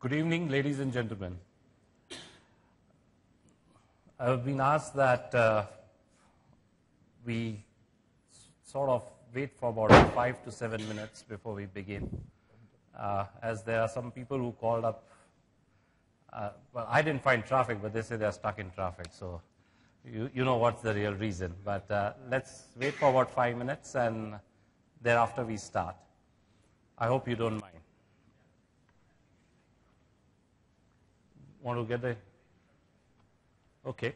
Good evening, ladies and gentlemen. I have been asked that we sort of wait for about 5 to 7 minutes before we begin, as there are some people who called up. Well, I didn't find traffic, but they say they're stuck in traffic, so you know what's the real reason. But let's wait for about 5 minutes, and thereafter we start. I hope you don't mind. Want to get the... Okay.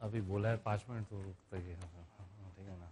अभी बोला है 5 minute तो रुकते ही ठीक है ना.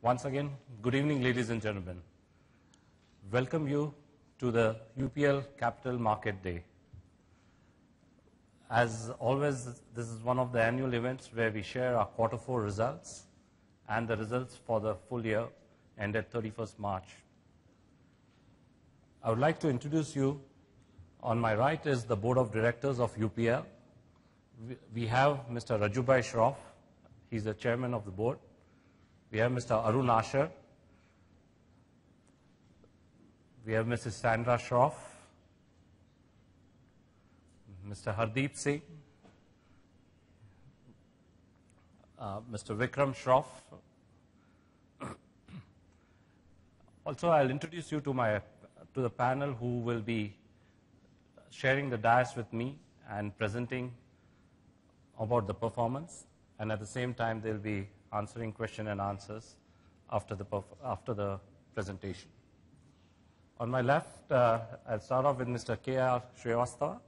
Once again, good evening, ladies and gentlemen. Welcome you to the UPL Capital Market Day. As always, this is one of the annual events where we share our Q4 results and the results for the full year ended 31st March. I would like to introduce you. On my right is the Board of Directors of UPL. We have Mr. Rajubai Shroff. He's the Chairman of the Board. We have Mr. Arun Asher. We have Mrs. Sandra Shroff. Mr. Hardeep Singh. Mr. Vikram Shroff. Also, I'll introduce you to the panel who will be sharing the dais with me and presenting about the performance. And at the same time, they'll be answering question and answers after the presentation. On my left, I'll start off with Mr. K.R. Srivastava.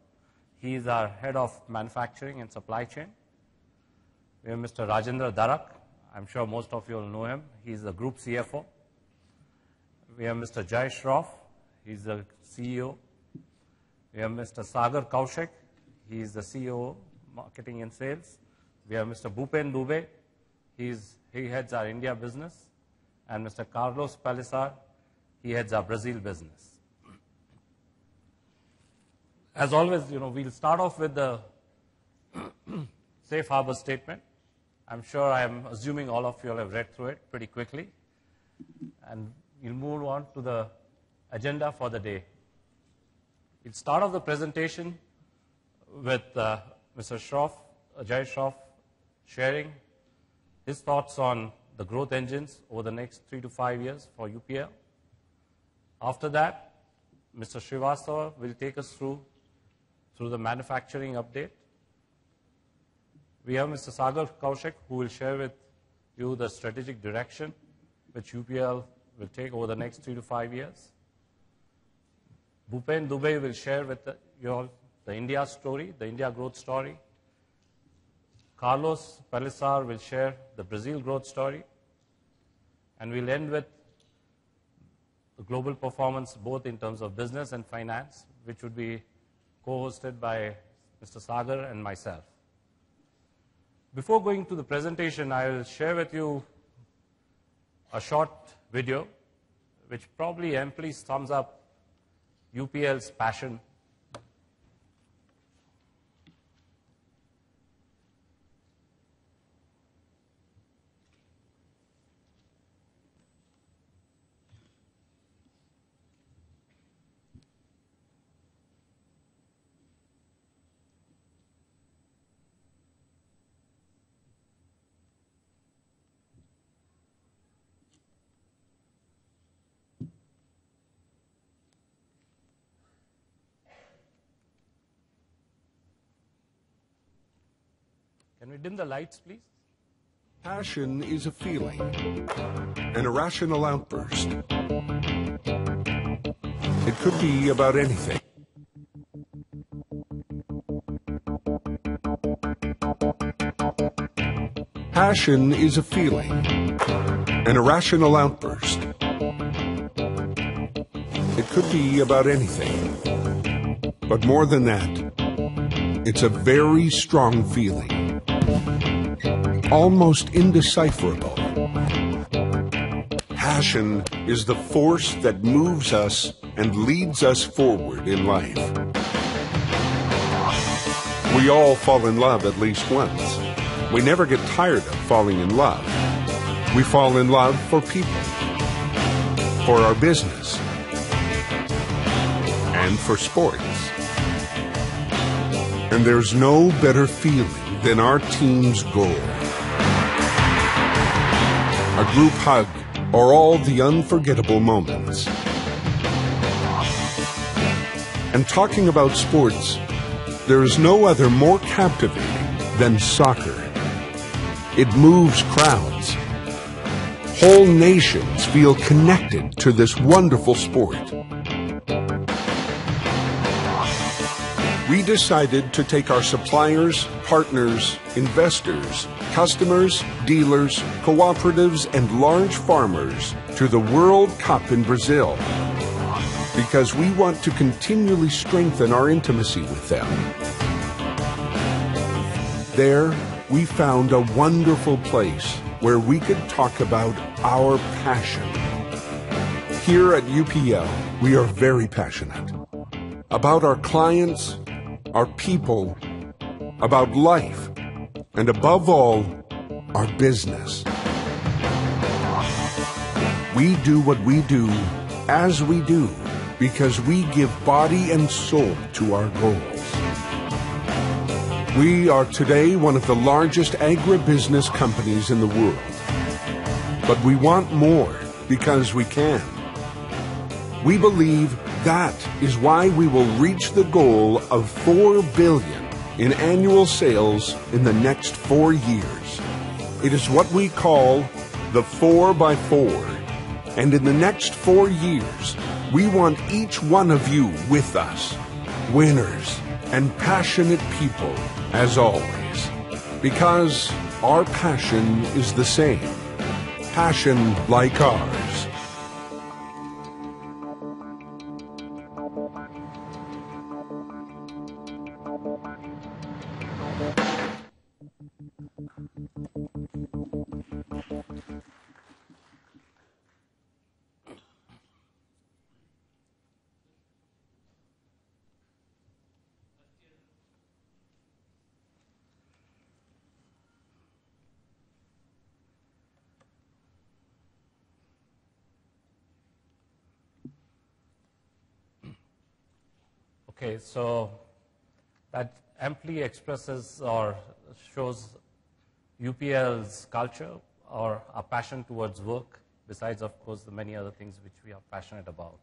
He is our Head of Manufacturing and Supply Chain. We have Mr. Rajendra Darak. I'm sure most of you will know him. He's the Group CFO. We have Mr. Jai Shroff. He's the CEO. We have Mr. Sagar Kaushik. He's the CEO, Marketing and Sales. We have Mr. Bhupen Dubey. He heads our India business. And Mr. Carlos Palisar, he heads our Brazil business. As always, we'll start off with the safe harbor statement. I'm sure I'm assuming all of you all have read through it pretty quickly. And we'll move on to the agenda for the day. We'll start off the presentation with Mr. Ajay Shroff, sharing his thoughts on the growth engines over the next 3 to 5 years for UPL. After that, Mr. Srivastava will take us through the manufacturing update. We have Mr. Sagar Kaushik, who will share with you the strategic direction which UPL will take over the next 3 to 5 years. Bhupen Dubey will share with you all the India story, the India growth story. Carlos Palisar will share the Brazil growth story. And we'll end with the global performance, both in terms of business and finance, which would be co-hosted by Mr. Sagar and myself. Before going to the presentation, I will share with you a short video which probably amply sums up UPL's passion. Can we dim the lights, please? Passion is a feeling, an irrational outburst. It could be about anything. Passion is a feeling, an irrational outburst. It could be about anything. But more than that, it's a very strong feeling. Almost indecipherable. Passion is the force that moves us and leads us forward in life. We all fall in love at least once. We never get tired of falling in love. We fall in love for people, for our business, and for sports. And there's no better feeling than our team's goal. A group hug, or all the unforgettable moments. And talking about sports, there is no other more captivating than soccer. It moves crowds. Whole nations feel connected to this wonderful sport. We decided to take our suppliers, partners, investors, customers, dealers, cooperatives, and large farmers to the World Cup in Brazil because we want to continually strengthen our intimacy with them. There, we found a wonderful place where we could talk about our passion. Here at UPL, we are very passionate about our clients, our people, about life, and above all, our business. We do what we do as we do because we give body and soul to our goals. We are today one of the largest agribusiness companies in the world. But we want more because we can. We believe that is why we will reach the goal of $4 billion in annual sales in the next 4 years. It is what we call the 4x4. And in the next 4 years, we want each one of you with us, winners and passionate people, as always. Because our passion is the same. Passion like ours. Okay, so that amply expresses or shows UPL's culture or our passion towards work, besides, of course, the many other things which we are passionate about.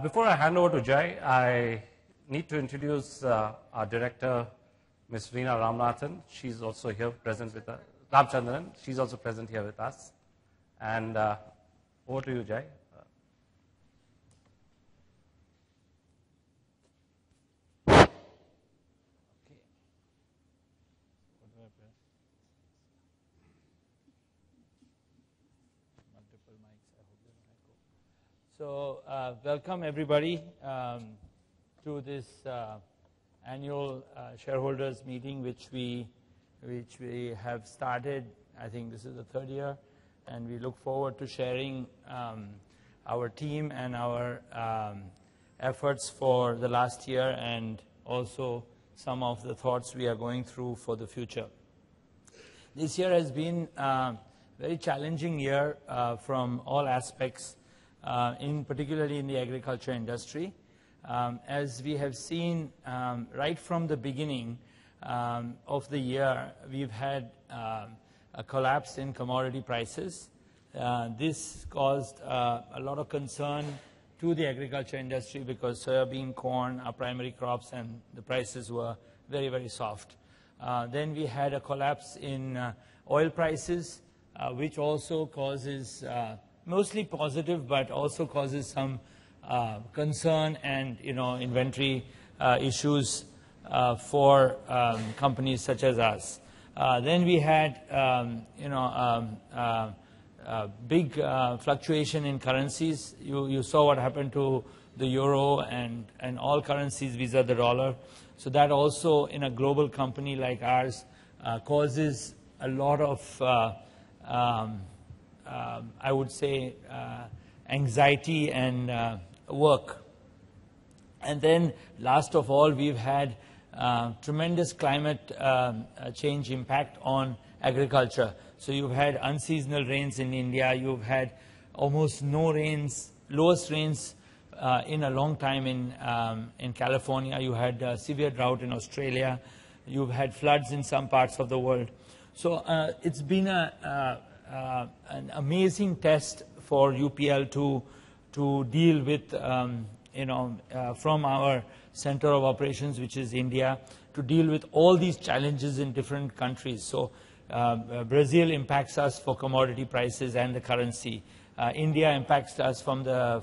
Before I hand over to Jai, I need to introduce our director, Ms. Reena Ramanathan. She's also here present with us. Ramchandran, she's also present here with us. And over to you, Jai. So welcome everybody to this annual shareholders meeting which we have started. I think this is the third year, and we look forward to sharing our team and our efforts for the last year, and also some of the thoughts we are going through for the future. This year has been a very challenging year from all aspects, particularly in the agriculture industry. As we have seen right from the beginning of the year, we've had a collapse in commodity prices. This caused a lot of concern to the agriculture industry because soybean, corn are primary crops, and the prices were very, very soft. Then we had a collapse in oil prices, which also causes mostly positive, but also causes some concern and inventory issues for companies such as us. Then we had big fluctuation in currencies. You saw what happened to the euro and all currencies vis-a-vis the dollar. So that also, in a global company like ours, causes a lot of I would say anxiety and work. And then last of all, we've had tremendous climate change impact on agriculture. So you've had unseasonal rains in India, you've had almost no rains, lowest rains in a long time in California, you had severe drought in Australia, you've had floods in some parts of the world. So it's been an amazing test for UPL to deal with, from our center of operations, which is India, to deal with all these challenges in different countries. So Brazil impacts us for commodity prices and the currency. India impacts us primarily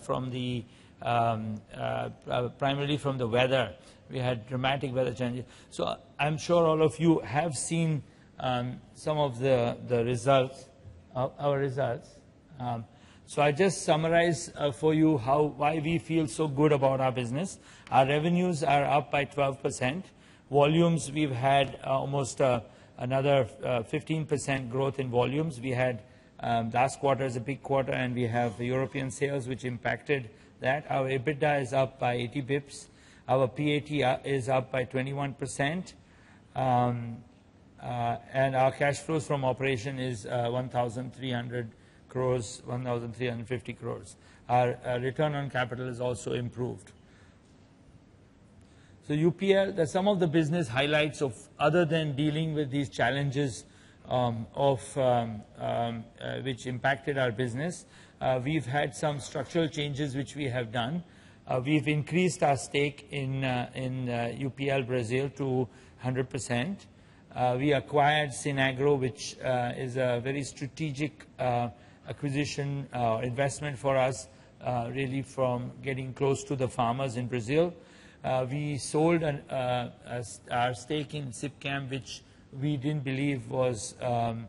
from the weather. We had dramatic weather changes. So I'm sure all of you have seen some of the results, our results. So I just summarize for you why we feel so good about our business. Our revenues are up by 12%. Volumes, we've had almost another 15% growth in volumes. We had last quarter is a big quarter, and we have the European sales which impacted that. Our EBITDA is up by 80 bips. Our PAT is up by 21%. And our cash flows from operation is 1,300 crores, 1,350 crores. Our return on capital is also improved. So UPL, some of the business highlights of other than dealing with these challenges which impacted our business, we've had some structural changes which we have done. We've increased our stake in UPL Brazil to 100%. We acquired Sinagro, which is a very strategic acquisition investment for us, really from getting close to the farmers in Brazil. We sold our stake in SIPCAM, which we didn't believe was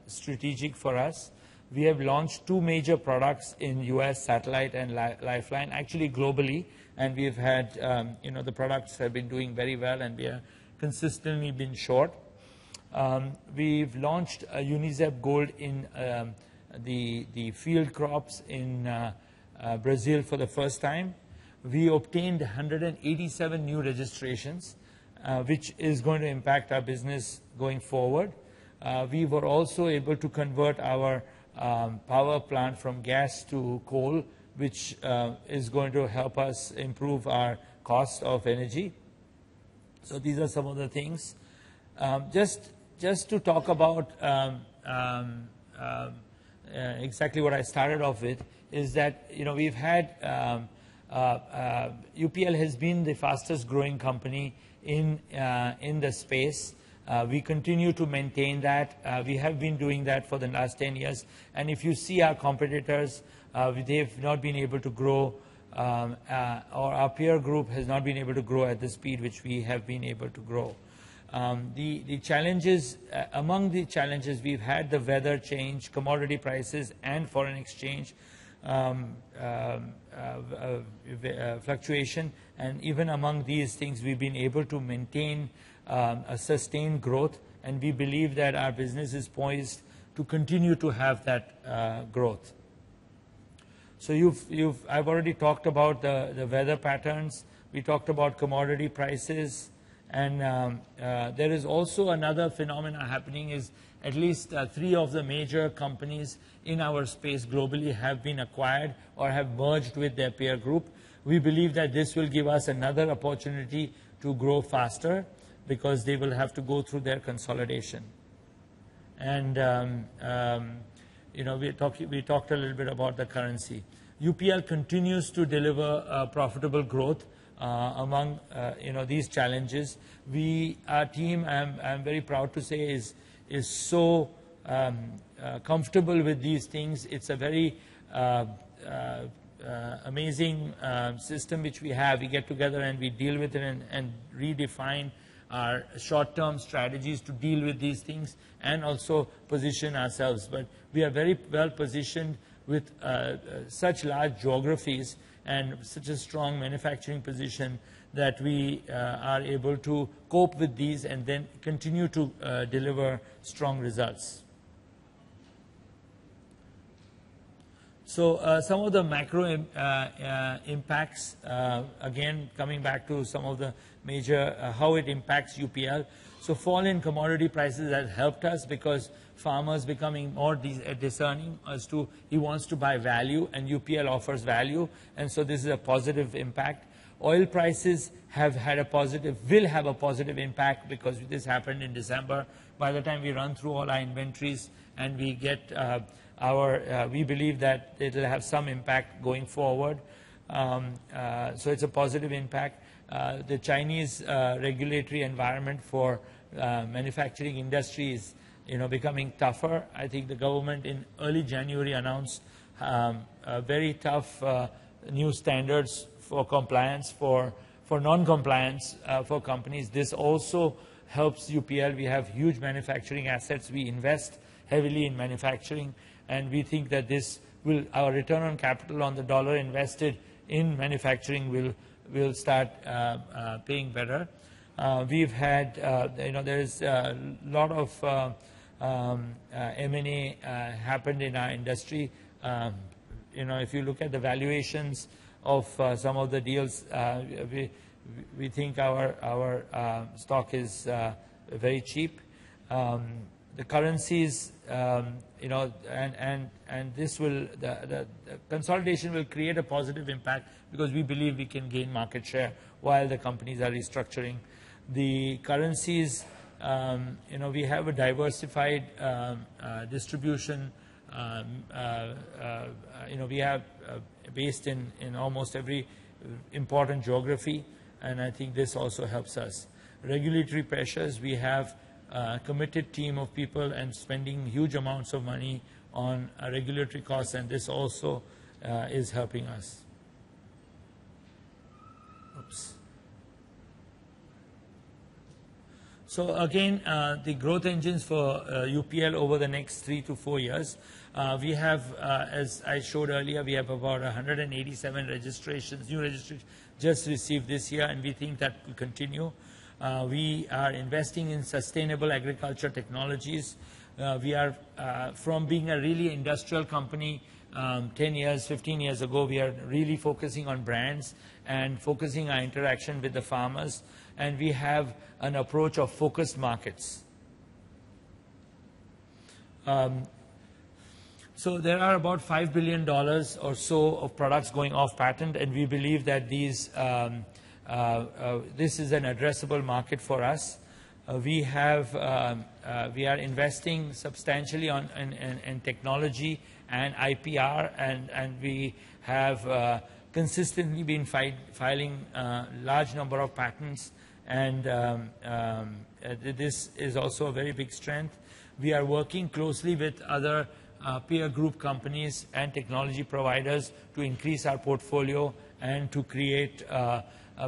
strategic for us. We have launched 2 major products in US, Satellite and Lifeline, actually globally, and we've had, the products have been doing very well, and we have consistently been short. We've launched UNICEF Gold in the field crops in Brazil for the first time. We obtained 187 new registrations, which is going to impact our business going forward. We were also able to convert our power plant from gas to coal, which is going to help us improve our cost of energy. So these are some of the things. Just to talk about exactly what I started off with is that we've had UPL has been the fastest growing company in the space. We continue to maintain that. We have been doing that for the last 10 years. And if you see our competitors, they've not been able to grow, or our peer group has not been able to grow at the speed which we have been able to grow. The challenges, among the challenges, we've had the weather change, commodity prices, and foreign exchange fluctuation. And even among these things, we've been able to maintain a sustained growth, and we believe that our business is poised to continue to have that growth. So I've already talked about the weather patterns. We talked about commodity prices, and there is also another phenomena happening is at least 3 of the major companies in our space globally have been acquired or have merged with their peer group. We believe that this will give us another opportunity to grow faster, because they will have to go through their consolidation. And we talked a little bit about the currency. UPL continues to deliver profitable growth among these challenges. Our team, I'm very proud to say, is so comfortable with these things. It's a very amazing system which we have. We get together and we deal with it and redefine our short-term strategies to deal with these things and also position ourselves. But we are very well positioned with such large geographies and such a strong manufacturing position that we are able to cope with these and then continue to deliver strong results. So some of the macro impacts, again, coming back to some of the major, how it impacts UPL. So fall in commodity prices has helped us because farmers becoming more discerning as to he wants to buy value, and UPL offers value, and so this is a positive impact. Oil prices have had a positive, will have a positive impact because this happened in December. By the time we run through all our inventories and we get we believe that it will have some impact going forward. So it's a positive impact. The Chinese regulatory environment for manufacturing industry is becoming tougher. I think the government in early January announced very tough new standards for compliance, for non-compliance for companies. This also helps UPL. We have huge manufacturing assets. We invest heavily in manufacturing, and we think that this will, our return on capital on the dollar invested in manufacturing will start paying better. We've had, there is a lot of M&A happened in our industry. If you look at the valuations of some of the deals, we think our stock is very cheap. The currencies, and this will, the consolidation will create a positive impact because we believe we can gain market share while the companies are restructuring. The currencies, we have a diversified distribution. We have based in almost every important geography, and I think this also helps us. Regulatory pressures, we have a committed team of people and spending huge amounts of money on regulatory costs, and this also is helping us. Oops. So again, the growth engines for UPL over the next 3 to 4 years. We have, as I showed earlier, we have about 187 registrations, new registrations just received this year, and we think that will continue. We are investing in sustainable agriculture technologies. We are, from being a really industrial company 10 years, 15 years ago, we are really focusing on brands and focusing our interaction with the farmers. And we have an approach of focused markets. So there are about $5 billion or so of products going off patent, and we believe that these this is an addressable market for us. We are investing substantially in technology and IPR, and we have consistently been filing large number of patents, and this is also a very big strength. We are working closely with other peer group companies and technology providers to increase our portfolio and to create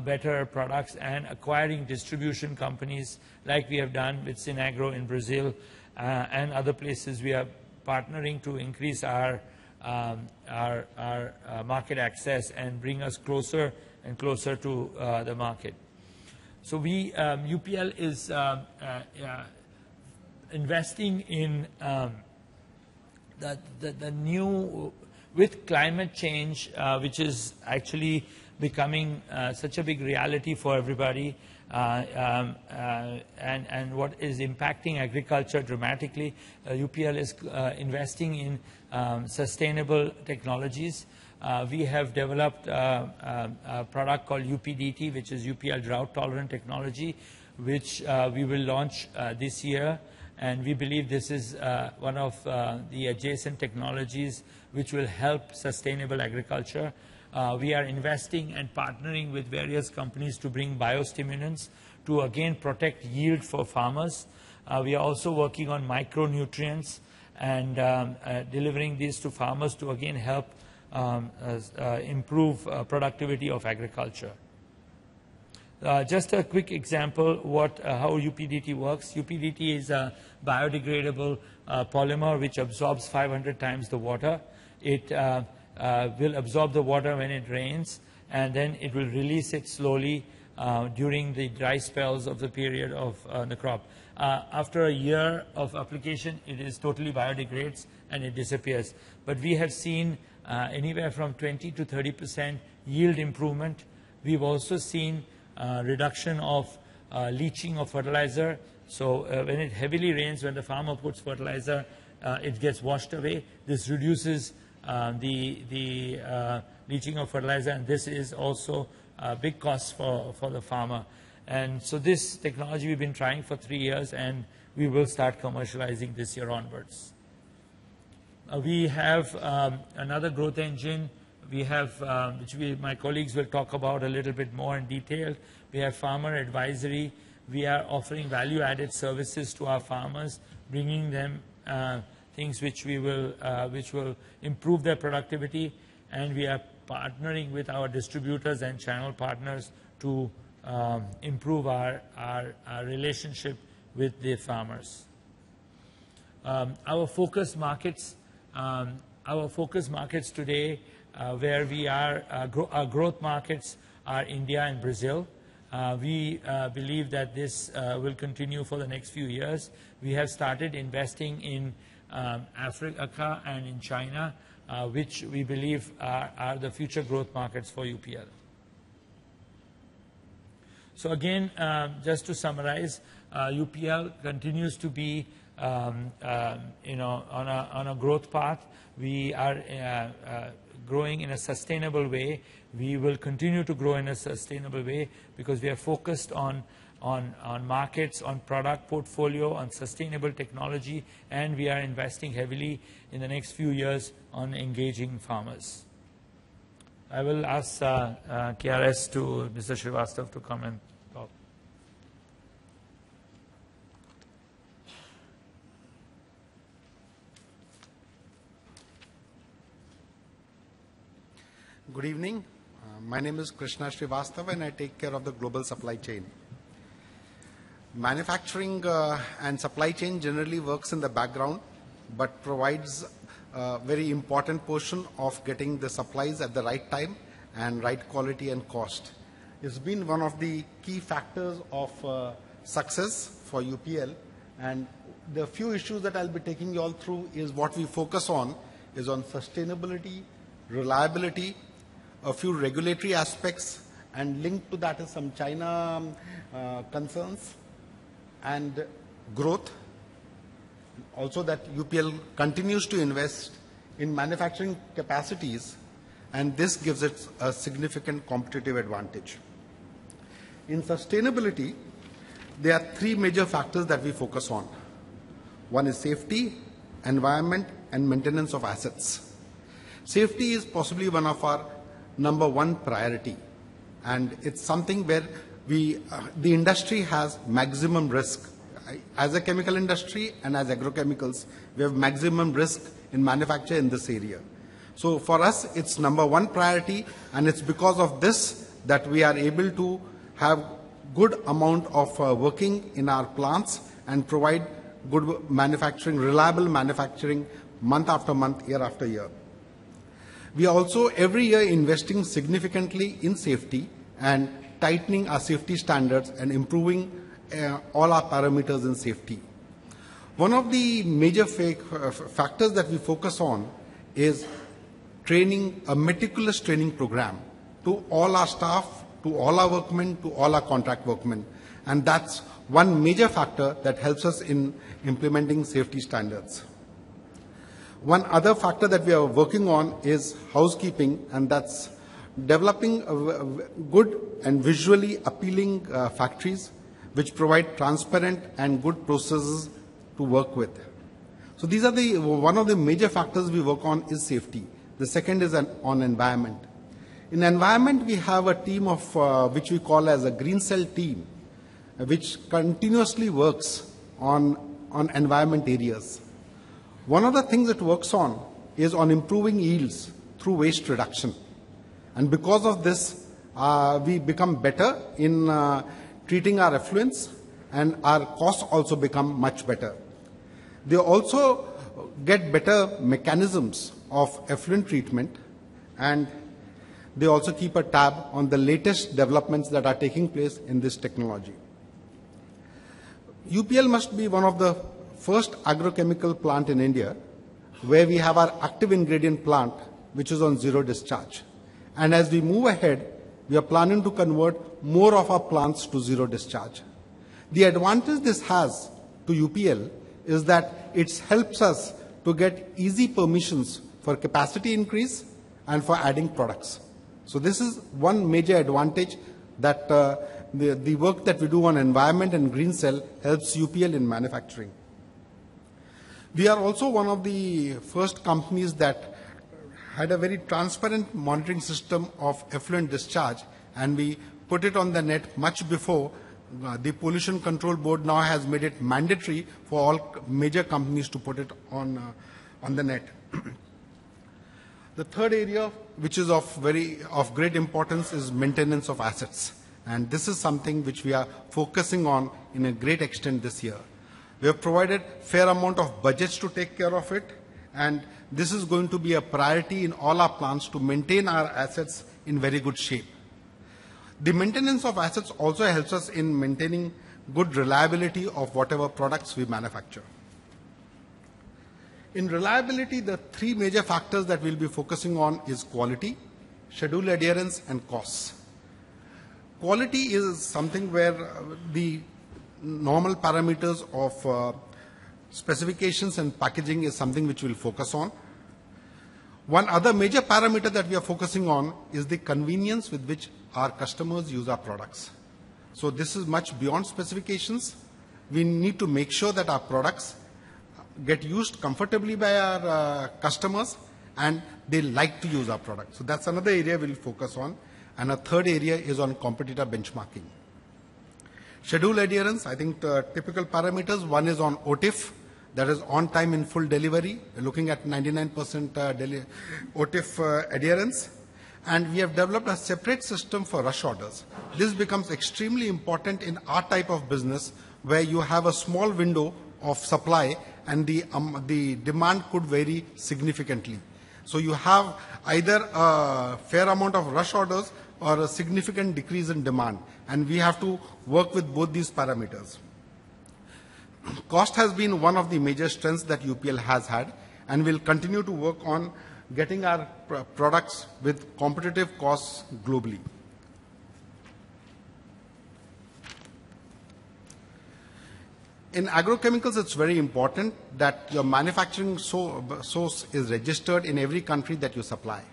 better products, and acquiring distribution companies like we have done with Sinagro in Brazil and other places. We are partnering to increase our market access and bring us closer and closer to the market. So UPL is investing in the new, with climate change, which is actually becoming such a big reality for everybody, and what is impacting agriculture dramatically. UPL is investing in sustainable technologies. We have developed a product called UPDT, which is UPL drought tolerant technology, which we will launch this year. And we believe this is one of the adjacent technologies which will help sustainable agriculture. We are investing and partnering with various companies to bring biostimulants to again protect yield for farmers. We are also working on micronutrients and delivering these to farmers to again help improve productivity of agriculture. Just a quick example how UPDT works. UPDT is a biodegradable polymer which absorbs 500 times the water. It will absorb the water when it rains, and then it will release it slowly during the dry spells of the period of the crop. After a year of application, it is totally biodegrades and it disappears. But we have seen anywhere from 20 to 30% yield improvement. We've also seen reduction of leaching of fertilizer. So when it heavily rains, when the farmer puts fertilizer, it gets washed away. This reduces the leaching of fertilizer, and this is also a big cost for the farmer. And so this technology we've been trying for 3 years, and we will start commercializing this year onwards. We have another growth engine. We have, which my colleagues will talk about a little bit more in detail. We have farmer advisory. We are offering value-added services to our farmers, bringing them things which will improve their productivity, and we are partnering with our distributors and channel partners to improve our relationship with the farmers. Our focus markets today, where we are, our growth markets are India and Brazil. We believe that this will continue for the next few years. We have started investing in Africa and in China, which we believe are the future growth markets for UPL. So again, just to summarize, UPL continues to be on a growth path. We are growing in a sustainable way. We will continue to grow in a sustainable way because we are focused on markets, on product portfolio, on sustainable technology, and we are investing heavily in the next few years on engaging farmers. I will ask KRS to Mr. Srivastav to come and talk. Good evening. My name is Krishna Srivastav and I take care of the global supply chain. Manufacturing and supply chain generally works in the background but provides a very important portion of getting the supplies at the right time and right quality and cost. It's been one of the key factors of success for UPL, and the few issues that I'll be taking you all through is what we focus on is on sustainability, reliability, a few regulatory aspects, and linked to that is some China concerns and growth. Also that UPL continues to invest in manufacturing capacities, and this gives it a significant competitive advantage. In sustainability, there are three major factors that we focus on. One is safety, environment, and maintenance of assets. Safety is possibly one of our number one priority, and it's something where the industry has maximum risk. As a chemical industry and as agrochemicals, we have maximum risk in manufacture in this area. So for us, it's number one priority, and it's because of this that we are able to have good amount of working in our plants and provide good manufacturing, reliable manufacturing month after month, year after year. We are also every year investing significantly in safety and tightening our safety standards and improving all our parameters in safety. One of the major factors that we focus on is training, a meticulous training program to all our staff, to all our workmen, to all our contract workmen. And that's one major factor that helps us in implementing safety standards. One other factor that we are working on is housekeeping, and that's developing good and visually appealing factories which provide transparent and good processes to work with. So these are one of the major factors we work on is safety. The second is on environment. In environment, we have a team of which we call as a green cell team, which continuously works on environment areas. One of the things it works on is on improving yields through waste reduction. And because of this, we become better in treating our effluents, and our costs also become much better. They also get better mechanisms of effluent treatment, and they also keep a tab on the latest developments that are taking place in this technology. UPL must be one of the first agrochemical plant in India where we have our active ingredient plant, which is on zero discharge. And as we move ahead, we are planning to convert more of our plants to zero discharge. The advantage this has to UPL is that it helps us to get easy permissions for capacity increase and for adding products. So this is one major advantage that the work that we do on environment and green cell helps UPL in manufacturing. We are also one of the first companies that had a very transparent monitoring system of effluent discharge, and we put it on the net much before the Pollution Control Board now has made it mandatory for all major companies to put it on the net. The third area, which is of great importance, is maintenance of assets. And this is something which we are focusing on in a great extent this year. We have provided fair amount of budgets to take care of it, and this is going to be a priority in all our plants to maintain our assets in very good shape. The maintenance of assets also helps us in maintaining good reliability of whatever products we manufacture. In reliability, the three major factors that we'll be focusing on is quality, schedule adherence, and costs. Quality is something where the normal parameters of specifications and packaging is something which we'll focus on. One other major parameter that we are focusing on is the convenience with which our customers use our products. So this is much beyond specifications. We need to make sure that our products get used comfortably by our customers and they like to use our products. So that's another area we'll focus on. And a third area is on competitor benchmarking. Schedule adherence, I think typical parameters, one is on OTIF, that is on time in full delivery, looking at 99% OTIF adherence. And we have developed a separate system for rush orders. This becomes extremely important in our type of business where you have a small window of supply and the demand could vary significantly. So you have either a fair amount of rush orders or a significant decrease in demand, and we have to work with both these parameters. Cost has been one of the major strengths that UPL has had, and will continue to work on getting our products with competitive costs globally. In agrochemicals, it's very important that your manufacturing source is registered in every country that you supply.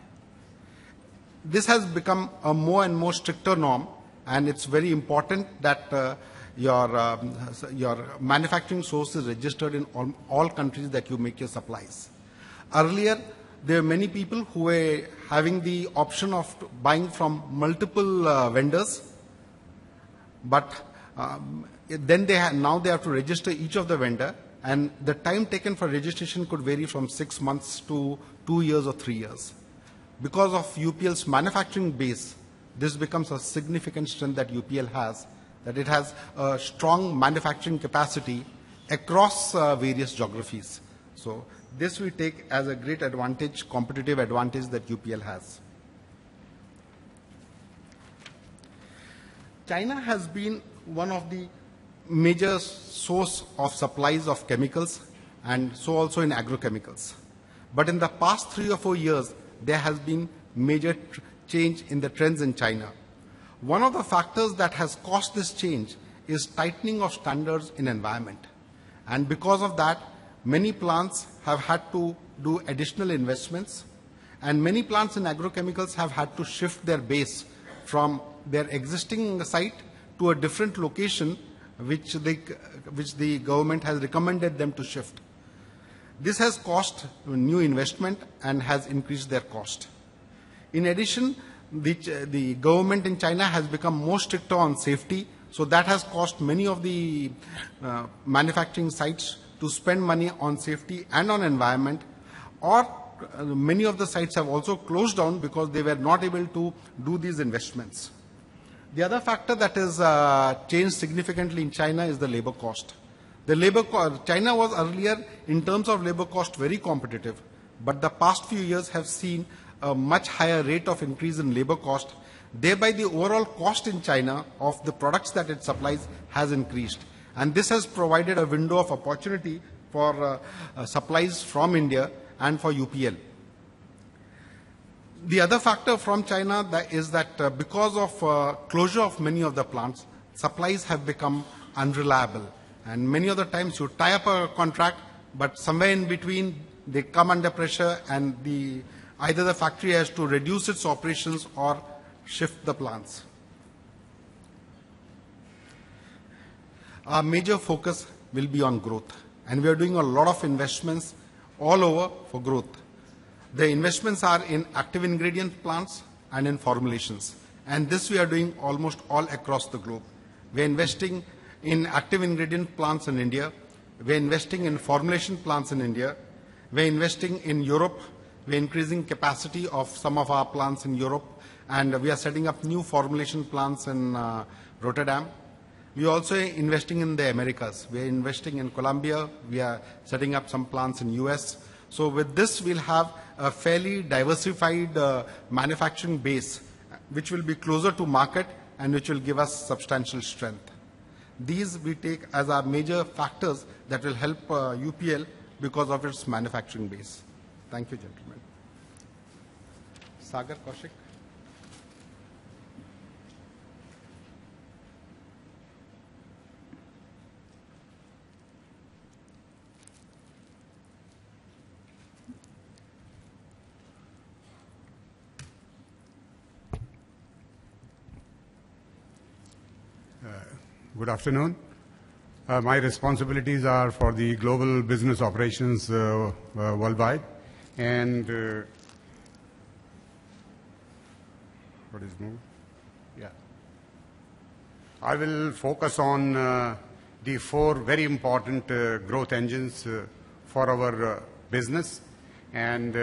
This has become a more and more stricter norm, and it's very important that your manufacturing source is registered in all countries that you make your supplies. Earlier, there were many people who were having the option of buying from multiple vendors, but then now they have to register each of the vendor, and the time taken for registration could vary from 6 months to 2 years or 3 years. Because of UPL's manufacturing base, this becomes a significant strength that UPL has, that it has a strong manufacturing capacity across various geographies. So this we take as a great advantage, competitive advantage that UPL has. China has been one of the major source of supplies of chemicals, and so also in agrochemicals. But in the past 3 or 4 years, there has been major change in the trends in China. One of the factors that has caused this change is tightening of standards in environment. And because of that, many plants have had to do additional investments, and many plants in agrochemicals have had to shift their base from their existing site to a different location which the government has recommended them to shift. This has cost new investment and has increased their cost. In addition, the government in China has become more stricter on safety, so that has cost many of the manufacturing sites to spend money on safety and on environment, or many of the sites have also closed down because they were not able to do these investments. The other factor that has changed significantly in China is the labor cost. China was earlier, in terms of labor cost, very competitive, but the past few years have seen a much higher rate of increase in labor cost. Thereby, the overall cost in China of the products that it supplies has increased. And this has provided a window of opportunity for supplies from India and for UPL. The other factor from China is that because of closure of many of the plants, supplies have become unreliable. And many of the times you tie up a contract, but somewhere in between they come under pressure, and either the factory has to reduce its operations or shift the plants. Our major focus will be on growth, and we are doing a lot of investments all over for growth. The investments are in active ingredient plants and in formulations, and this we are doing almost all across the globe. We are investing in active ingredient plants in India, we are investing in formulation plants in India, we are investing in Europe, we are increasing capacity of some of our plants in Europe, and we are setting up new formulation plants in Rotterdam. We are also investing in the Americas. We are investing in Colombia, we are setting up some plants in US. So with this, we'll have a fairly diversified manufacturing base, which will be closer to market and which will give us substantial strength. These we take as our major factors that will help UPL because of its manufacturing base. Thank you, gentlemen. Sagar Kaushik. Good afternoon. My responsibilities are for the global business operations worldwide, and what is moved? Yeah. I will focus on the 4 very important growth engines for our business, and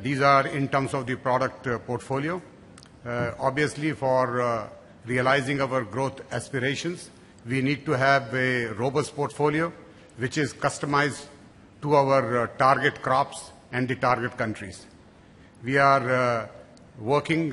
these are in terms of the product portfolio. Obviously, for realizing our growth aspirations, we need to have a robust portfolio which is customized to our target crops and the target countries. We are working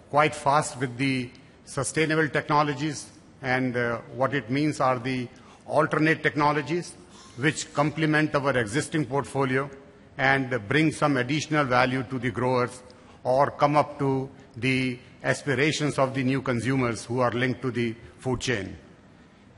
quite fast with the sustainable technologies, and what it means are the alternate technologies which complement our existing portfolio and bring some additional value to the growers or come up to the aspirations of the new consumers who are linked to the food chain.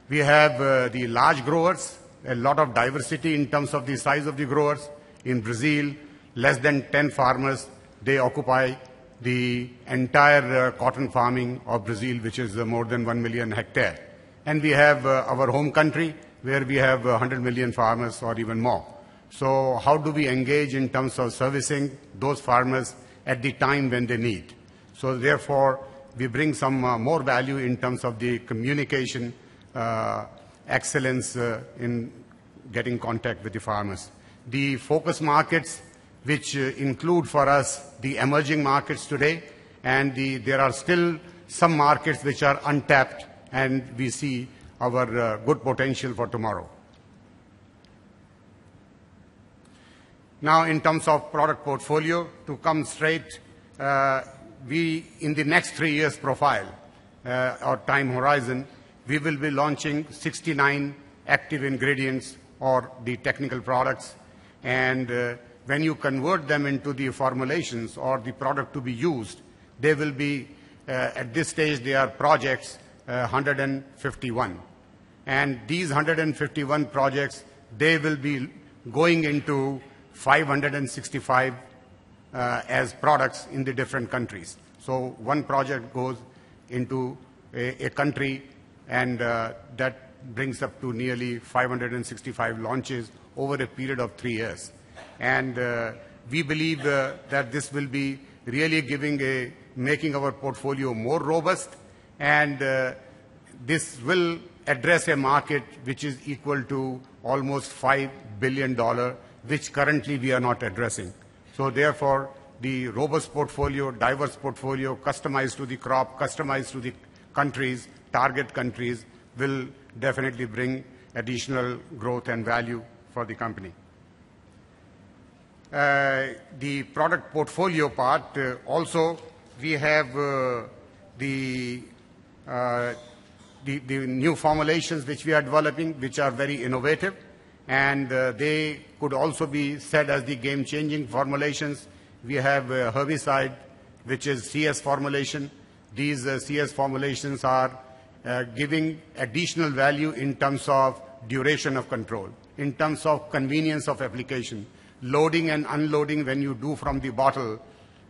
We have the large growers, a lot of diversity in terms of the size of the growers. In Brazil, less than 10 farmers, they occupy the entire cotton farming of Brazil, which is more than 1 million hectare. And we have our home country, where we have 100 million farmers or even more. So how do we engage in terms of servicing those farmers at the time when they need? So therefore, we bring some more value in terms of the communication, excellence in getting contact with the farmers. The focus markets, which include for us the emerging markets today, and there are still some markets which are untapped, and we see our good potential for tomorrow. Now, in terms of product portfolio, to come straight, we, in the next 3 years profile, or time horizon, we will be launching 69 active ingredients or the technical products. And when you convert them into the formulations or the product to be used, they will be, at this stage, they are projects 151. And these 151 projects, they will be going into 565 as products in the different countries. So one project goes into a country, and that brings up to nearly 565 launches over a period of 3 years. And we believe that this will be really making our portfolio more robust, and this will address a market which is equal to almost $5 billion, which currently we are not addressing. So therefore, the robust portfolio, diverse portfolio, customized to the crop, customized to the countries, target countries, will definitely bring additional growth and value for the company. The product portfolio part, also we have the new formulations which we are developing, which are very innovative, and they could also be said as the game-changing formulations. We have herbicide, which is CS formulation. These CS formulations are giving additional value in terms of duration of control, in terms of convenience of application, loading and unloading when you do from the bottle,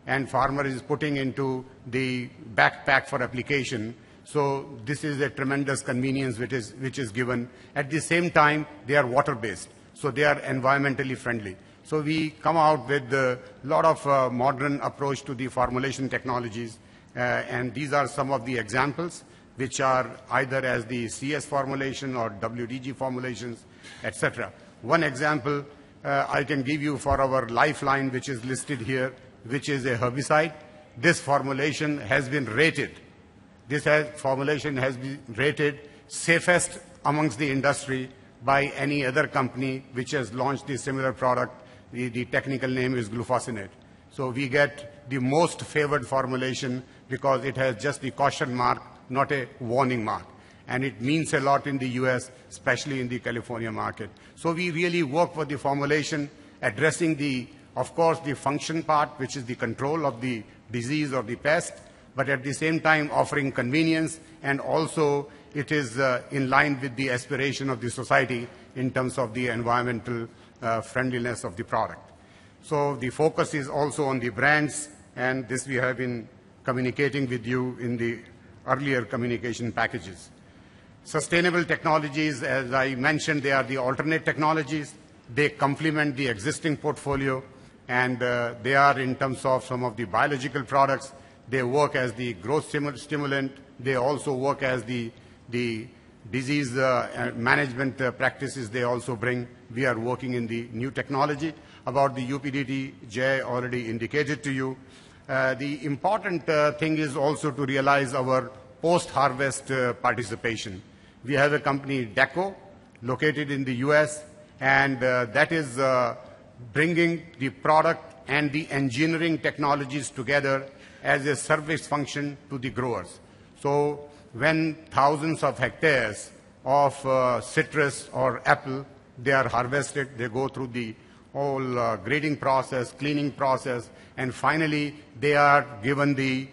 and farmer is putting into the backpack for application. So this is a tremendous convenience which is given. At the same time, they are water-based, so they are environmentally friendly. So we come out with a lot of modern approach to the formulation technologies, and these are some of the examples which are either as the CS formulation or WDG formulations, etc. One example I can give you for our Lifeline, which is listed here, which is a herbicide. This formulation has been rated. This formulation has been rated safest amongst the industry by any other company which has launched a similar product. The technical name is glufosinate. So we get the most favored formulation because it has just the caution mark, not a warning mark. And it means a lot in the US, especially in the California market. So we really work for the formulation, addressing of course, the function part, which is the control of the disease or the pest, but at the same time offering convenience, and also it is in line with the aspiration of the society in terms of the environmental friendliness of the product. So the focus is also on the brands, and this we have been communicating with you in the earlier communication packages. Sustainable technologies, as I mentioned, they are the alternate technologies. They complement the existing portfolio, and they are in terms of some of the biological products. They work as the growth stimulant. They also work as the disease management practices they also bring. We are working in the new technology. About the UPDT, Jay already indicated to you. The important thing is also to realize our post-harvest participation. We have a company, DECO, located in the US, and that is bringing the product and the engineering technologies together as a service function to the growers. So when thousands of hectares of citrus or apple, they are harvested, they go through the whole grading process, cleaning process, and finally they are given the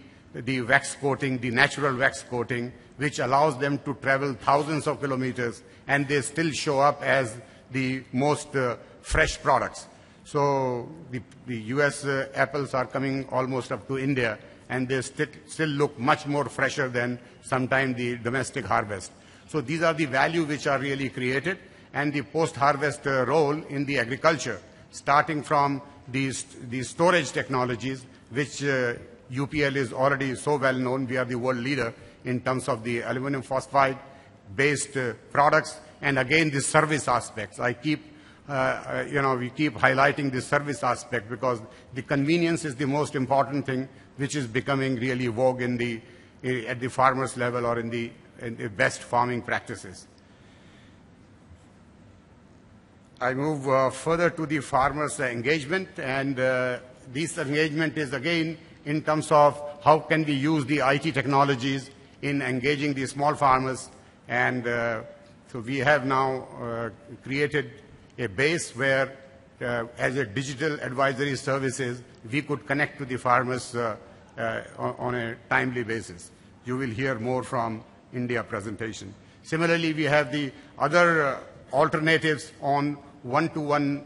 wax coating, the natural wax coating, which allows them to travel thousands of kilometers, and they still show up as the most fresh products. So the US apples are coming almost up to India, and they still look much more fresher than sometime the domestic harvest. So these are the value which are really created, and the post-harvest role in the agriculture, starting from these storage technologies, which UPL is already so well known. We are the world leader in terms of the aluminum phosphide-based products, and again the service aspects. I keep we keep highlighting the service aspect because the convenience is the most important thing, which is becoming really vogue in at the farmers level or in the best farming practices. I move further to the farmers' engagement, and this engagement is again in terms of how can we use the IT technologies in engaging the small farmers. And so we have now created a base where as a digital advisory services, we could connect to the farmers on a timely basis. You will hear more from India presentation. Similarly, we have the other alternatives on one-to-one,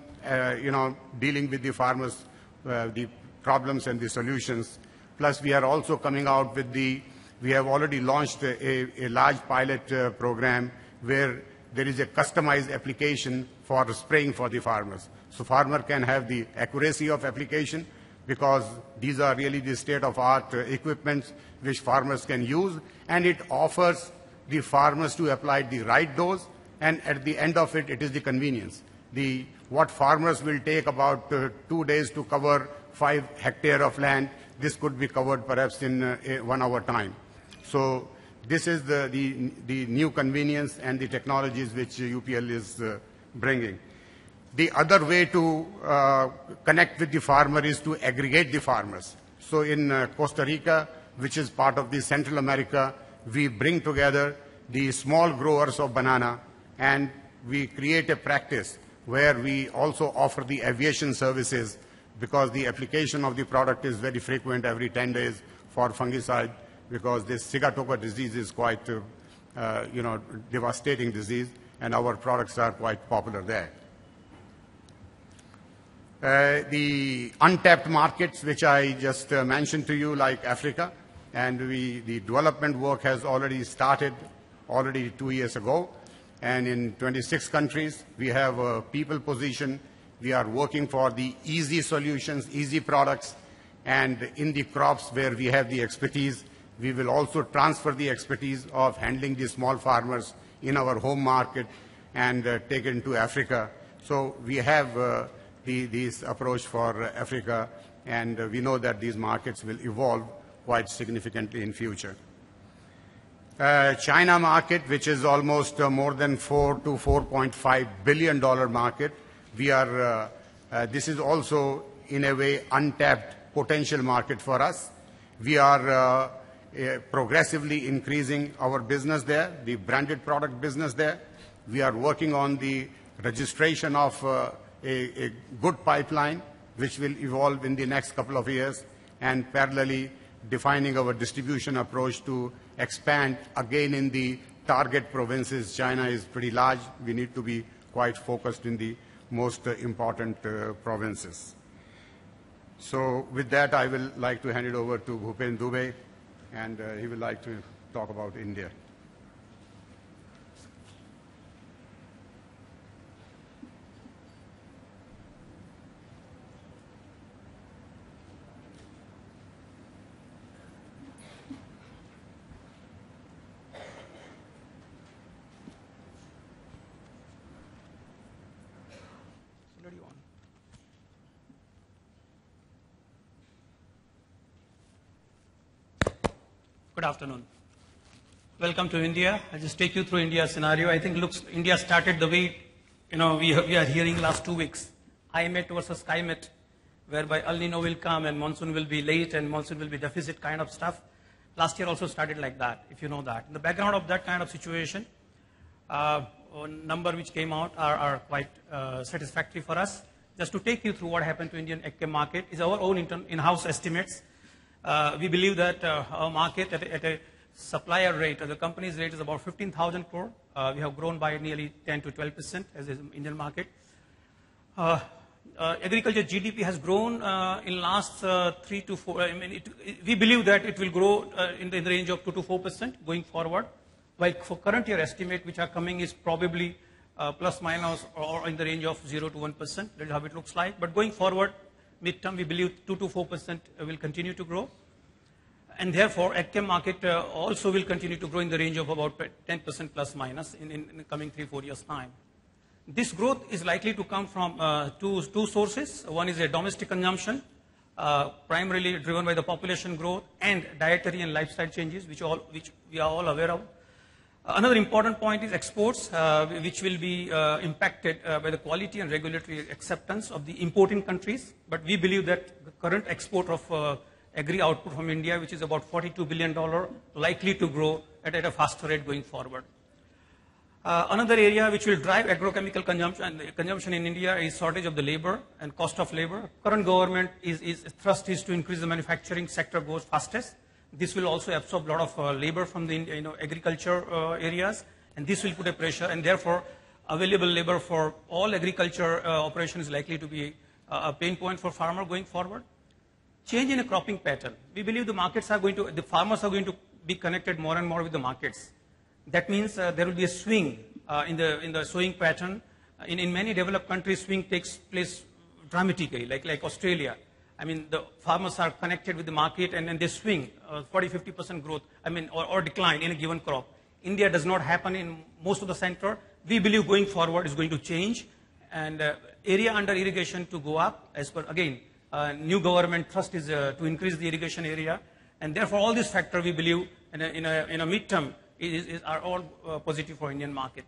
dealing with the farmers, the problems and the solutions. Plus, we are also coming out with we have already launched a large pilot program where there is a customized application for spraying for the farmers. So farmer can have the accuracy of application because these are really the state-of-art equipments which farmers can use, and it offers the farmers to apply the right dose, and at the end of it, it is the convenience. What farmers will take about 2 days to cover 5 hectares of land, this could be covered perhaps in 1 hour time. So this is the new convenience and the technologies which UPL is bringing. The other way to connect with the farmer is to aggregate the farmers. So in Costa Rica, which is part of the Central America, we bring together the small growers of banana, and we create a practice where we also offer the aviation services, because the application of the product is very frequent every 10 days for fungicide, because this Sigatoka disease is quite, devastating disease, and our products are quite popular there. The untapped markets, which I just mentioned to you, like Africa, and the development work has already started 2 years ago, and in 26 countries, we have a people position. We are working for the easy solutions, easy products, and in the crops where we have the expertise, we will also transfer the expertise of handling the small farmers in our home market and take it into Africa. So we have this approach for Africa, and we know that these markets will evolve quite significantly in future. China market, which is almost more than $4 to $4.5 billion market, this is also in a way untapped potential market for us. We are progressively increasing our business there, the branded product business there. We are working on the registration of a good pipeline, which will evolve in the next couple of years, and parallelly defining our distribution approach to expand again in the target provinces. China is pretty large. We need to be quite focused in the most important provinces. So with that, I will like to hand it over to Bhupen Dubey, and he will like to talk about India. Good afternoon. Welcome to India. I'll just take you through India's scenario. I think India started the way, we are hearing last 2 weeks. IMET versus SkyMet, whereby El Nino will come and monsoon will be late and monsoon will be deficit kind of stuff. Last year also started like that, if you know that. In the background of that kind of situation, number which came out are quite satisfactory for us. Just to take you through what happened to Indian ag market is our own in-house estimates. We believe that our market at a supplier rate, the company's rate is about 15,000 crore. We have grown by nearly 10 to 12% as the Indian market. agriculture GDP has grown in last 3 to 4. I mean, we believe that it will grow in the range of 2 to 4% going forward. While for current year estimate, which are coming, is probably plus minus or in the range of 0 to 1%. That is how it looks like. But going forward, midterm, we believe 2 to 4% will continue to grow. And therefore, AgChem market also will continue to grow in the range of about 10% plus minus in the coming 3-4 years' time. This growth is likely to come from two sources. One is a domestic consumption, primarily driven by the population growth and dietary and lifestyle changes, which we are all aware of. Another important point is exports, which will be impacted by the quality and regulatory acceptance of the importing countries. But we believe that the current export of agri output from India, which is about $42 billion, likely to grow at a faster rate going forward. Another area which will drive agrochemical consumption in India is shortage of the labor and cost of labor. Current government thrust is to increase the manufacturing sector goes fastest. This will also absorb a lot of labor from the agriculture areas, and this will put a pressure, and therefore available labor for all agriculture operations is likely to be a pain point for farmer going forward. Change in a cropping pattern. We believe the farmers are going to be connected more and more with the markets. That means there will be a swing in the sowing pattern. In many developed countries, swing takes place dramatically, like Australia. I mean, the farmers are connected with the market and they swing 40-50% growth, or decline in a given crop. India does not happen in most of the center. We believe going forward is going to change, and area under irrigation to go up as per, again, new government thrust is to increase the irrigation area, and therefore all these factors we believe in a midterm are all positive for Indian market.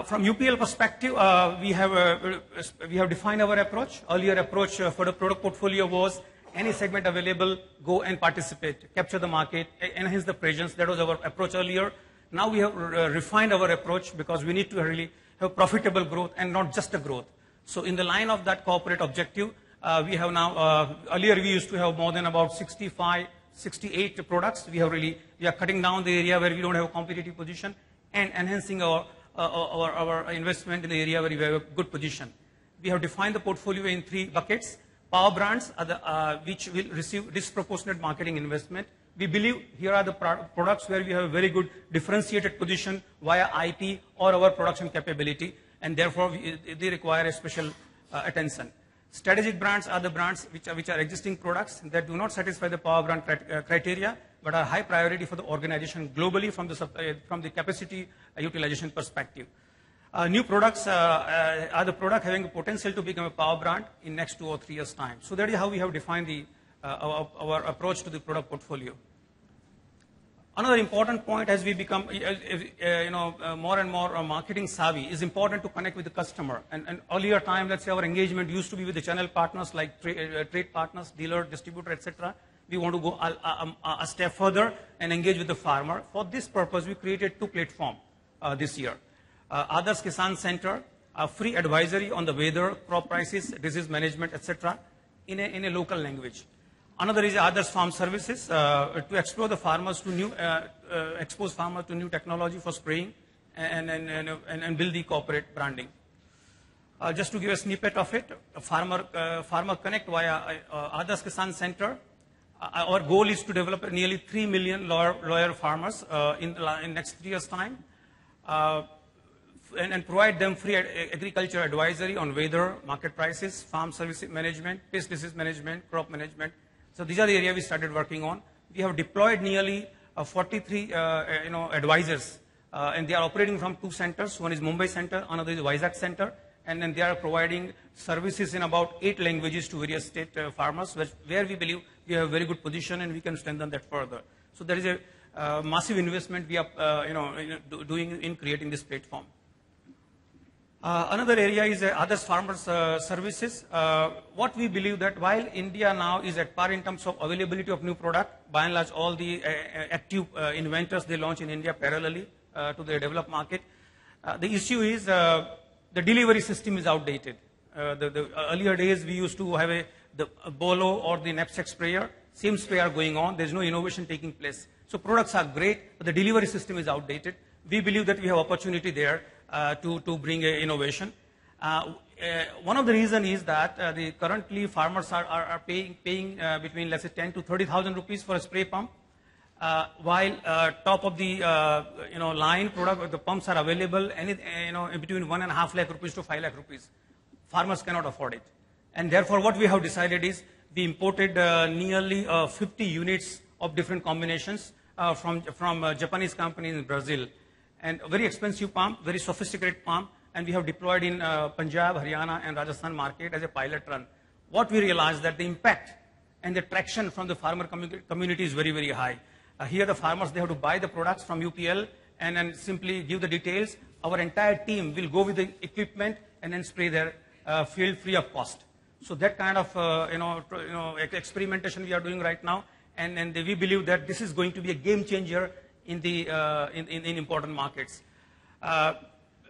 From UPL perspective, we have defined our approach. Earlier approach for the product portfolio was any segment available, go and participate, capture the market, enhance the presence. That was our approach earlier. Now we have refined our approach because we need to really have profitable growth and not just a growth. So in the line of that corporate objective, we have now, earlier we used to have more than about 65, 68 products. We are cutting down the area where we don't have a competitive position and enhancing our investment in the area where we have a good position. We have defined the portfolio in 3 buckets. Power brands are which will receive disproportionate marketing investment. We believe here are the products where we have a very good differentiated position via IP or our production capability, and therefore they require a special attention. Strategic brands are the brands which are existing products that do not satisfy the power brand criteria, but are high priority for the organization globally from the capacity utilization perspective. New products are the product having a potential to become a power brand in next 2 or 3 years' time. So that is how we have defined our approach to the product portfolio. Another important point as we become more and more marketing savvy is important to connect with the customer. And earlier time, let's say our engagement used to be with the channel partners like trade partners, dealer, distributor, etc. We want to go a step further and engage with the farmer. For this purpose, we created 2 platforms this year. Adarsh Kisan Center, a free advisory on the weather, crop prices, disease management, etc. in a local language. Another is Adarsh Farm Services to explore the farmers to expose farmers to new technology for spraying and build the corporate branding. Just to give a snippet of it, Farmer Connect via Adarsh Kisan Center. Our goal is to develop nearly 3 million loyal farmers in next 3 years' time, and provide them free agriculture advisory on weather, market prices, farm service management, pest disease management, crop management. So these are the areas we started working on. We have deployed nearly 43 advisors, and they are operating from 2 centers. One is Mumbai Center, another is Vizag Center, and then they are providing services in about 8 languages to various state farmers, where we believe we have a very good position and we can strengthen that further. So there is a massive investment we are doing in creating this platform. Another area is Adarsh Farmers Services. What we believe that while India now is at par in terms of availability of new product, by and large all the active inventors they launch in India parallelly to the developed market, the issue is the delivery system is outdated. The earlier days we used to have the Bolo or the knapsack sprayer, same sprayer going on, there's no innovation taking place. So products are great, but the delivery system is outdated. We believe that we have opportunity there to bring innovation. one of the reasons is that currently farmers are paying between, let's say, 10 to 30,000 rupees for a spray pump, while top of the line product, the pumps are available in between 1.5 lakh rupees to 5 lakh rupees. Farmers cannot afford it, and therefore what we have decided is we imported nearly 50 units of different combinations from Japanese companies in Brazil, and a very expensive pump, very sophisticated pump. And we have deployed in Punjab, Haryana, and Rajasthan market as a pilot run. What we realized that the impact and the traction from the farmer community is very, very high. Here the farmers, they have to buy the products from UPL and then simply give the details. Our entire team will go with the equipment and then spray their field free of cost. So that kind of experimentation we are doing right now, and we believe that this is going to be a game changer in the in important markets.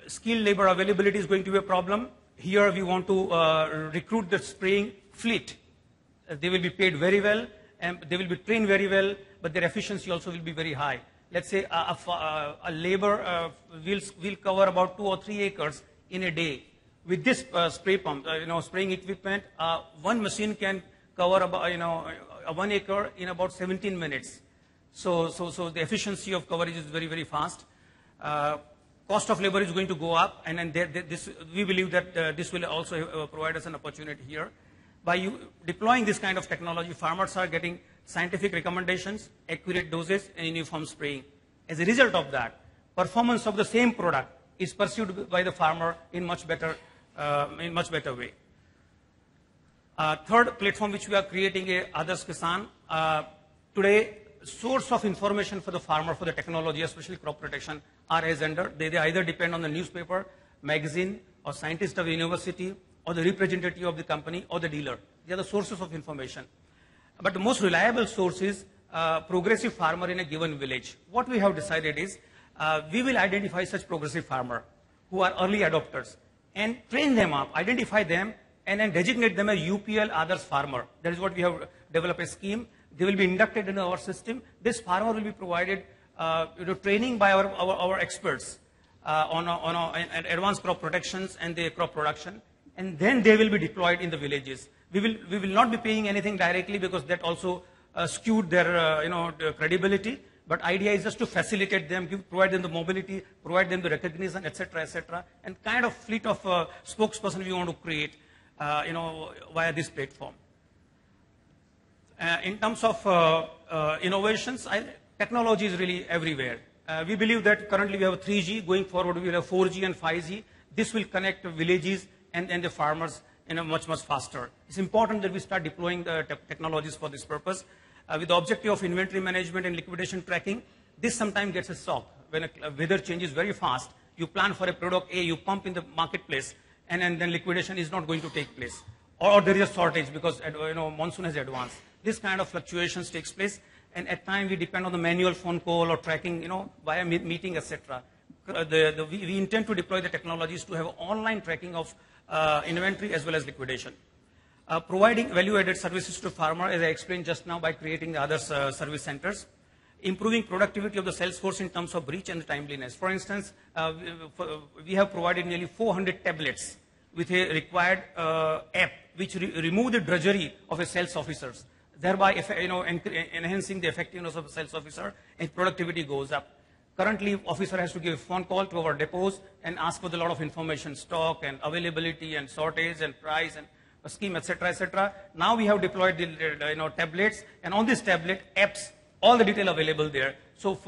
Skilled labor availability is going to be a problem. Here we want to recruit the spraying fleet. They will be paid very well, and they will be trained very well, but their efficiency also will be very high. Let's say a labor will cover about 2 or 3 acres in a day. With this spray pump, spraying equipment, one machine can cover about 1 acre in about 17 minutes. So the efficiency of coverage is very, very fast. Cost of labor is going to go up, and then we believe that this will also provide us an opportunity here. By deploying this kind of technology, farmers are getting scientific recommendations, accurate doses, and uniform spraying. As a result of that, performance of the same product is pursued by the farmer in much better way. Third platform which we are creating is Adarsh Kisan. Today, source of information for the farmer for the technology, especially crop protection, are as under. They either depend on the newspaper, magazine, or scientist of the university, or the representative of the company, or the dealer. They are the sources of information. But the most reliable source is progressive farmer in a given village. What we have decided is we will identify such progressive farmer who are early adopters and train them up, identify them, and then designate them as UPL Adarsh farmer. That is what we have developed a scheme. They will be inducted into our system. This farmer will be provided training by our experts on advanced crop protections and the crop production, and then they will be deployed in the villages. We will not be paying anything directly because that also skewed their credibility. But idea is just to facilitate them, provide them the mobility, provide them the recognition, etc., and kind of fleet of spokesperson we want to create, via this platform. In terms of innovations, technology is really everywhere. We believe that currently we have 3G, going forward we will have 4G and 5G. This will connect villages and the farmers much faster. It's important that we start deploying the technologies for this purpose. With the objective of inventory management and liquidation tracking, this sometimes gets a shock. When a weather changes very fast, you plan for a product A, you pump in the marketplace, and then liquidation is not going to take place. Or there is a shortage because monsoon has advanced. This kind of fluctuations takes place, and at times we depend on the manual phone call or tracking, via meeting, etc. We intend to deploy the technologies to have online tracking of inventory as well as liquidation. Providing value-added services to farmer, as I explained just now, by creating the other service centers. Improving productivity of the sales force in terms of reach and timeliness. For instance, we have provided nearly 400 tablets with a required app which remove the drudgery of a sales officers, thereby enhancing the effectiveness of the sales officer, and productivity goes up. Currently, officer has to give a phone call to our depots and ask for a lot of information, stock and availability and shortage and price and scheme, etc. Now we have deployed the tablets, and on this tablet, apps, all the detail available there. So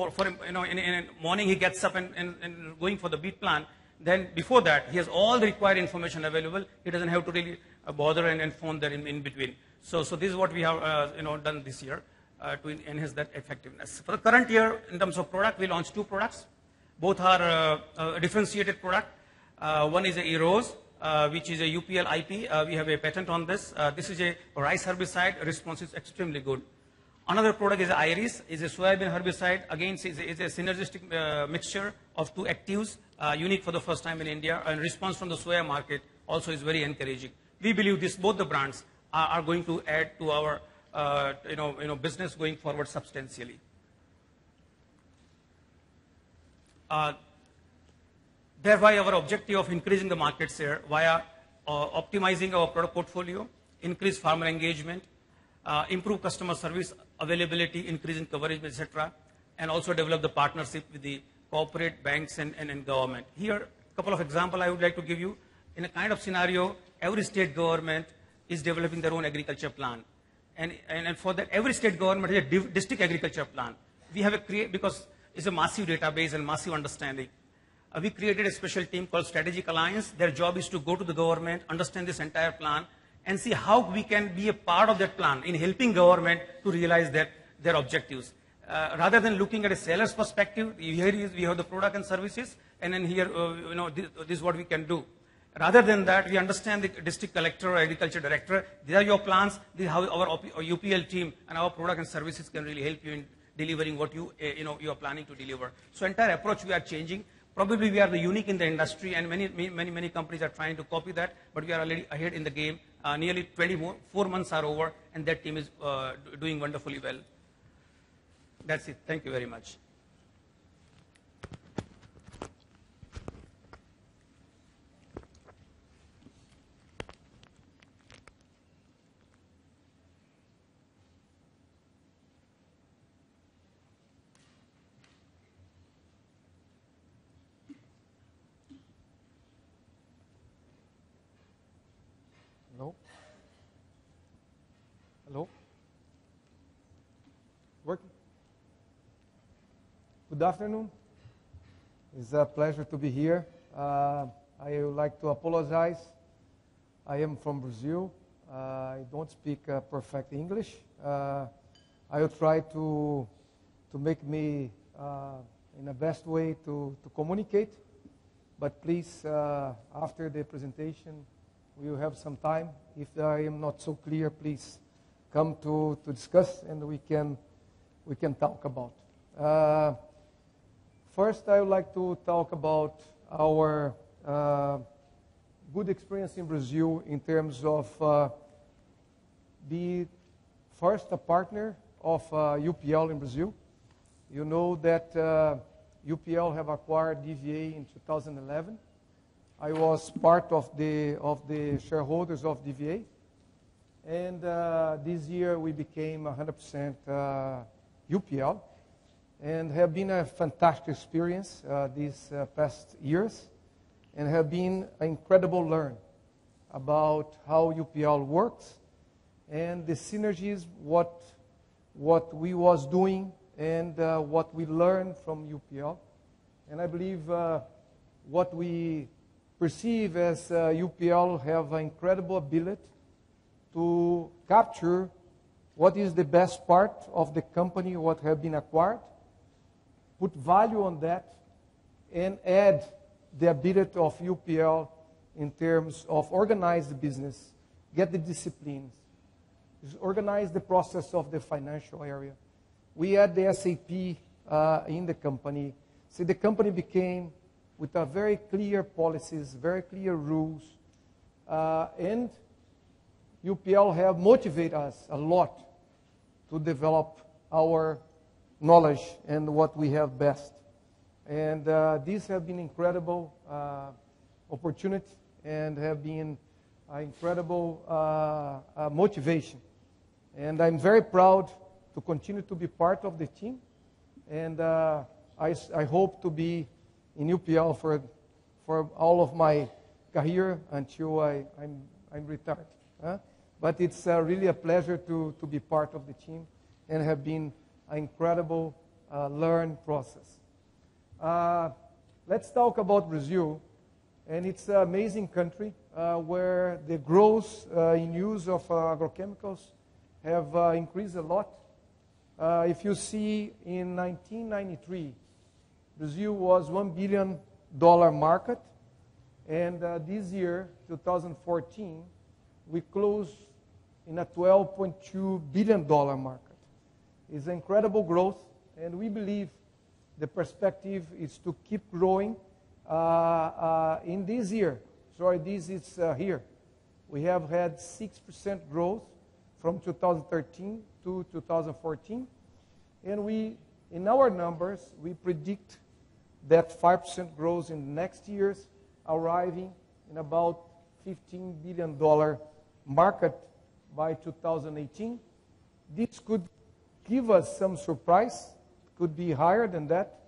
in the morning he gets up and going for the beat plan. Then before that, he has all the required information available. He doesn't have to really bother and phone there in between. So this is what we have done this year to enhance that effectiveness. For the current year, in terms of product, we launched 2 products. Both are a differentiated product. One is a Eros, which is a UPL IP. We have a patent on this. This is a rice herbicide. Response is extremely good. Another product is Iris, is a soybean herbicide. Again, it's a synergistic mixture of 2 actives, unique for the first time in India, and response from the soya market also is very encouraging. We believe both the brands are going to add to our business going forward substantially. Thereby, our objective of increasing the market share via optimizing our product portfolio, increase farmer engagement, improve customer service availability, increase in coverage, etc., and also develop the partnership with the corporate banks and government. Here, a couple of examples I would like to give you. In a kind of scenario, every state government is developing their own agriculture plan. And for that, every state government has a district agriculture plan. We have because it's a massive database and massive understanding. We created a special team called Strategic Alliance. Their job is to go to the government, understand this entire plan, and see how we can be a part of that plan in helping government to realize their objectives. Rather than looking at a seller's perspective, here we have the product and services, and then here, this is what we can do. Rather than that, we understand the district collector or agriculture director. These are your plans. This is how our UPL team and our product and services can really help you in delivering what you are planning to deliver. So entire approach we are changing. Probably we are the unique in the industry, and many companies are trying to copy that, but we are already ahead in the game. Nearly 4 months are over, and that team is doing wonderfully well. That's it. Thank you very much. Hello? Hello? Working? Good afternoon. It's a pleasure to be here. I would like to apologize. I am from Brazil. I don't speak perfect English. I will try to make me in the best way to communicate. But please, after the presentation, we will have some time. If I am not so clear, please come to discuss, and we can talk about. First, I would like to talk about our good experience in Brazil in terms of be first a partner of UPL in Brazil. You know that UPL have acquired DVA in 2011. I was part of the shareholders of DVA, and this year we became 100% UPL, and have been a fantastic experience these past years, and have been an incredible learn about how UPL works, and the synergies, what we was doing, and what we learned from UPL, and I believe what we perceive as UPL have an incredible ability to capture what is the best part of the company, what have been acquired, put value on that, and add the ability of UPL in terms of organize the business, get the disciplines, organize the process of the financial area. We had the SAP in the company. So the company became with a very clear policies, very clear rules, and UPL have motivated us a lot to develop our knowledge and what we have best. And these have been incredible opportunity and have been incredible motivation. And I'm very proud to continue to be part of the team. And I hope to be in UPL for all of my career until I'm retired. But it's really a pleasure to be part of the team and have been an incredible learn process. Let's talk about Brazil. And it's an amazing country where the growth in use of agrochemicals have increased a lot. If you see in 1993, Brazil was $1 billion market, and this year, 2014, we closed in a $12.2 billion market. It's incredible growth, and we believe the perspective is to keep growing in this year. Sorry, this is here. We have had 6% growth from 2013 to 2014, and in our numbers, we predict that 5% growth in the next years, arriving in about $15 billion market by 2018. This could give us some surprise. Could be higher than that.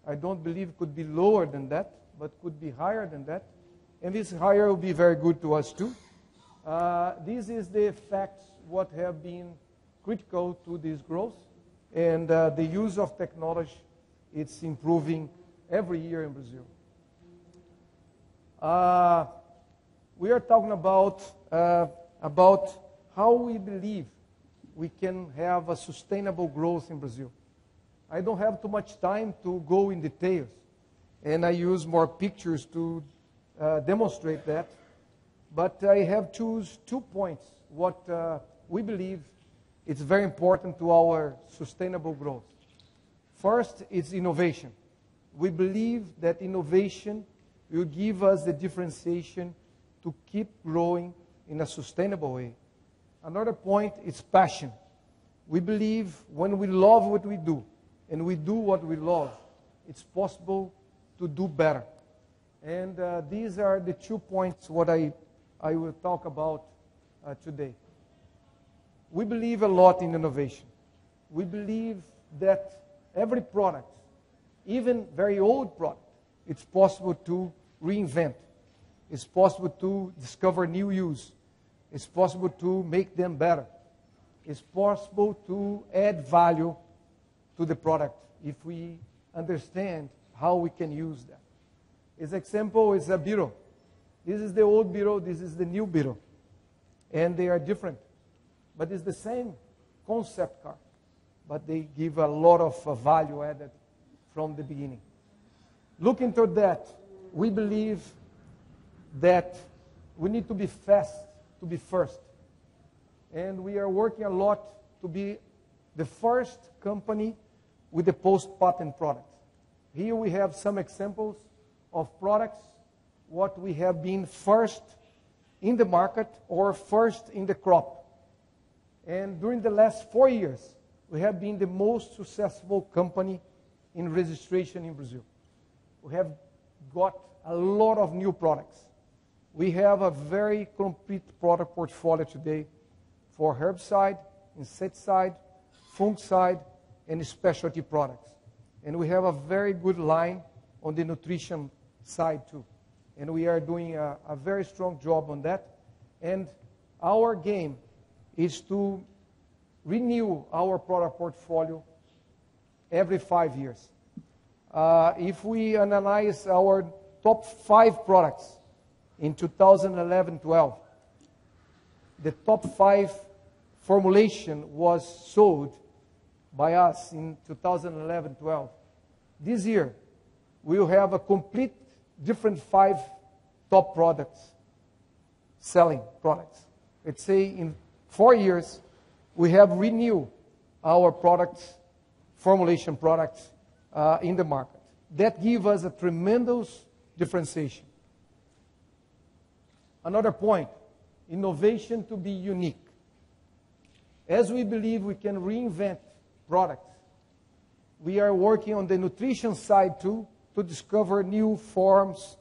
I don't believe it could be lower than that, but could be higher than that. And this higher will be very good to us too. This is the facts what have been critical to this growth. And the use of technology, it's improving every year in Brazil. We are talking about how we believe we can have a sustainable growth in Brazil. I don't have too much time to go in details, and I use more pictures to demonstrate that. But I have choose 2 points what we believe it's very important to our sustainable growth. First, it's innovation. We believe that innovation will give us the differentiation to keep growing in a sustainable way. Another point is passion. We believe when we love what we do, and we do what we love, it's possible to do better. And these are the 2 points what I will talk about today. We believe a lot in innovation. We believe that every product, even very old product, it's possible to reinvent. It's possible to discover new use. It's possible to make them better. It's possible to add value to the product if we understand how we can use that. As example is a bureau. This is the old bureau, this is the new bureau. And they are different. But it's the same concept car. But they give a lot of value added from the beginning. Looking toward that, we believe that we need to be fast to be first. And we are working a lot to be the first company with the post-patent product. Here we have some examples of products, what we have been first in the market or first in the crop. And during the last 4 years, we have been the most successful company in registration in Brazil. We have got a lot of new products. We have a very complete product portfolio today for herbicide, insecticide, fungicide, and specialty products. And we have a very good line on the nutrition side too. And we are doing a very strong job on that. And our game is to renew our product portfolio every 5 years. If we analyze our top 5 products in 2011-12, the top 5 formulation was sold by us in 2011-12. This year, we will have a complete different 5 top products, selling products. Let's say in 4 years, we have renewed our products, formulation products in the market. That gives us a tremendous differentiation. Another point, innovation to be unique. As we believe we can reinvent products, we are working on the nutrition side too to discover new forms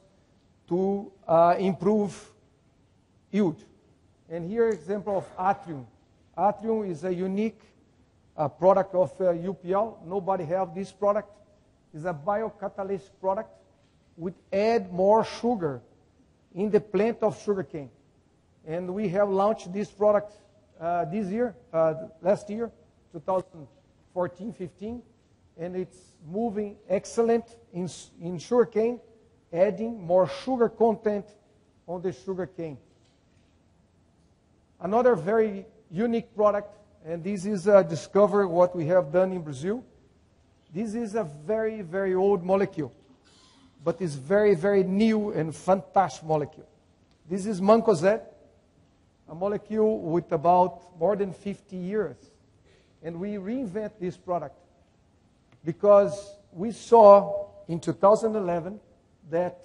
to improve yield. And here example of Atrium. Atrium is a unique product of UPL. Nobody have this product. It's a biocatalyst product which add more sugar in the plant of sugarcane. And we have launched this product this year, last year, 2014-15, and it's moving excellent in sugarcane, adding more sugar content on the sugarcane. Another very unique product, and this is a discovery what we have done in Brazil. This is a very, very old molecule, but it's very, very new and fantastic molecule. This is mancozeb, a molecule with about more than 50 years. And we reinvent this product because we saw in 2011 that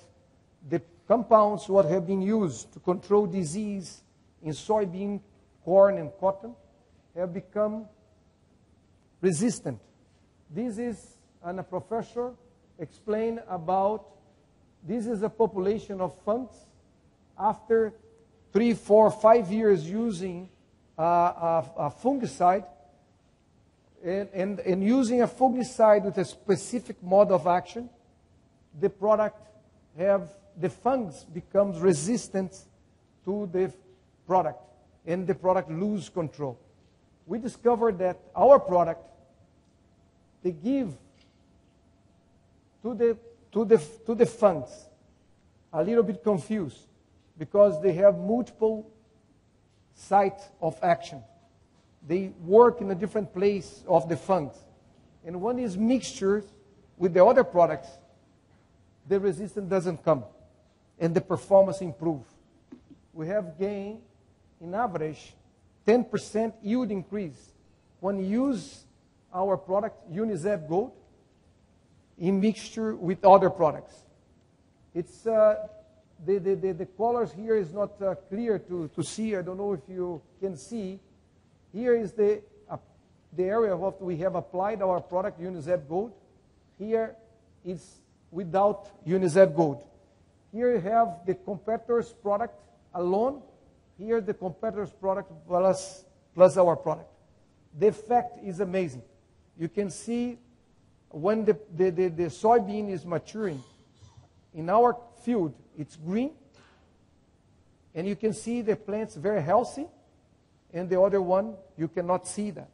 the compounds what have been used to control disease in soybean, corn, and cotton have become resistant. This is, and a professor explained about, this is a population of fungus after 3, 4, 5 years using a fungicide, and using a fungicide with a specific mode of action, the fungus becomes resistant to the product, and the product loses control. We discovered that our product, they give to the fungus a little bit confused because they have multiple sites of action. They work in a different place of the fungus. And when it's mixtures with the other products, the resistance doesn't come and the performance improves. We have gained, in average, 10% yield increase when you use our product, Uniseb Gold, in mixture with other products. It's the colors here is not clear to see. I don't know if you can see. Here is the area of we have applied our product, Uniseb Gold. Here is without Uniseb Gold. Here you have the competitor's product alone. Here the competitor's product plus our product. The effect is amazing. You can see when the soybean is maturing, in our field, it's green, and you can see the plants very healthy, and the other one, you cannot see that.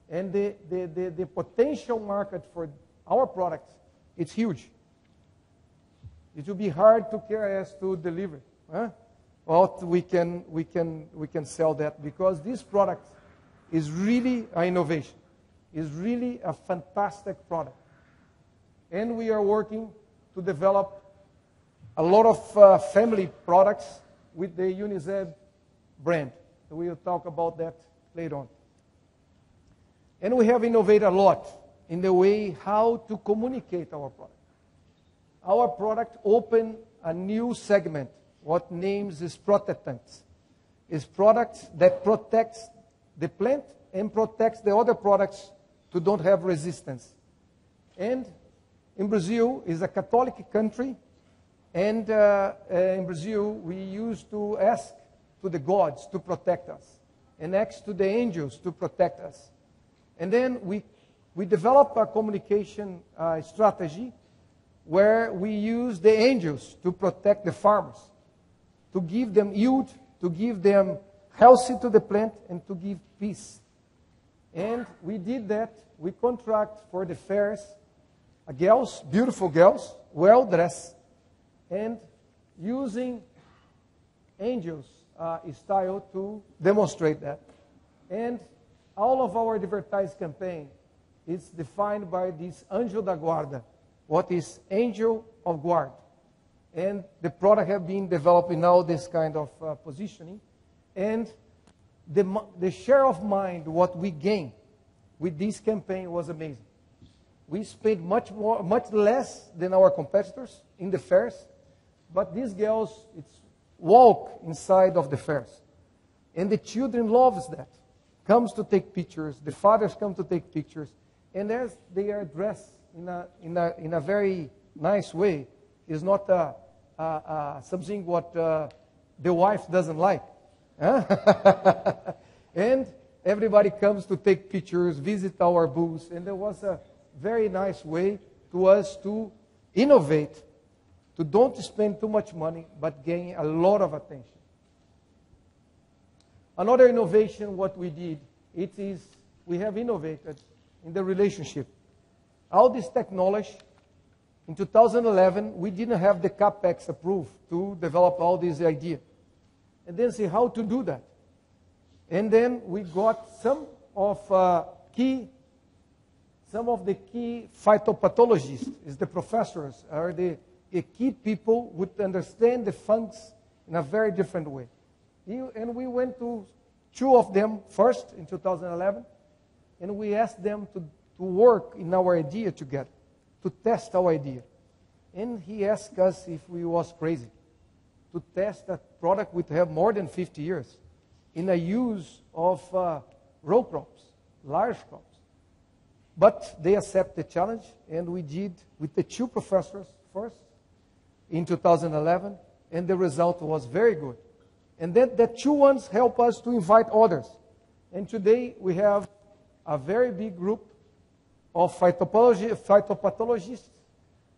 And the potential market for our products, it's huge. It will be hard to carry us to deliver. Huh? Well, we can sell that because this product is really an innovation. Is really a fantastic product. And we are working to develop a lot of family products with the Uniseb brand. So we will talk about that later on. And we have innovated a lot in the way how to communicate our product. Our product opened a new segment. What names is protectants. Is products that protects the plant and protects the other products to don't have resistance. And in Brazil is a Catholic country, and in Brazil we used to ask to the gods to protect us, and ask to the angels to protect us. And then we developed a communication strategy where we use the angels to protect the farmers, to give them yield, to give them healthy to the plant, and to give peace. And we did that. We contract for the fairs, girls, beautiful girls, well-dressed, and using angels style to demonstrate that. And all of our advertised campaign is defined by this Anjo da Guarda. What is Angel of Guard? And the product have been developing now this kind of positioning. And the share of mind, what we gain with this campaign was amazing. We spent much less than our competitors in the fairs, but these girls walk inside of the fairs. And the children loves that. Comes to take pictures, the fathers come to take pictures, and as they are dressed in a very nice way, is not something what the wife doesn't like. Huh? And everybody comes to take pictures, visit our booths, and there was a very nice way to us to innovate, to don't spend too much money, but gain a lot of attention. Another innovation, what we did, it is we have innovated in the relationship. All this technology, in 2011, we didn't have the CapEx approved to develop all this idea. And then see how to do that. And then we got some of the key phytopathologists, is the professors, are the key people who would understand the fungus in a very different way. And we went to 2 of them first in 2011, and we asked them to work in our idea together, to test our idea. And he asked us if we was crazy to test a product would have more than 50 years in a use of row crops, large crops. But they accept the challenge, and we did with the 2 professors first in 2011, and the result was very good. And then the two ones help us to invite others. And today we have a very big group of phytopathologists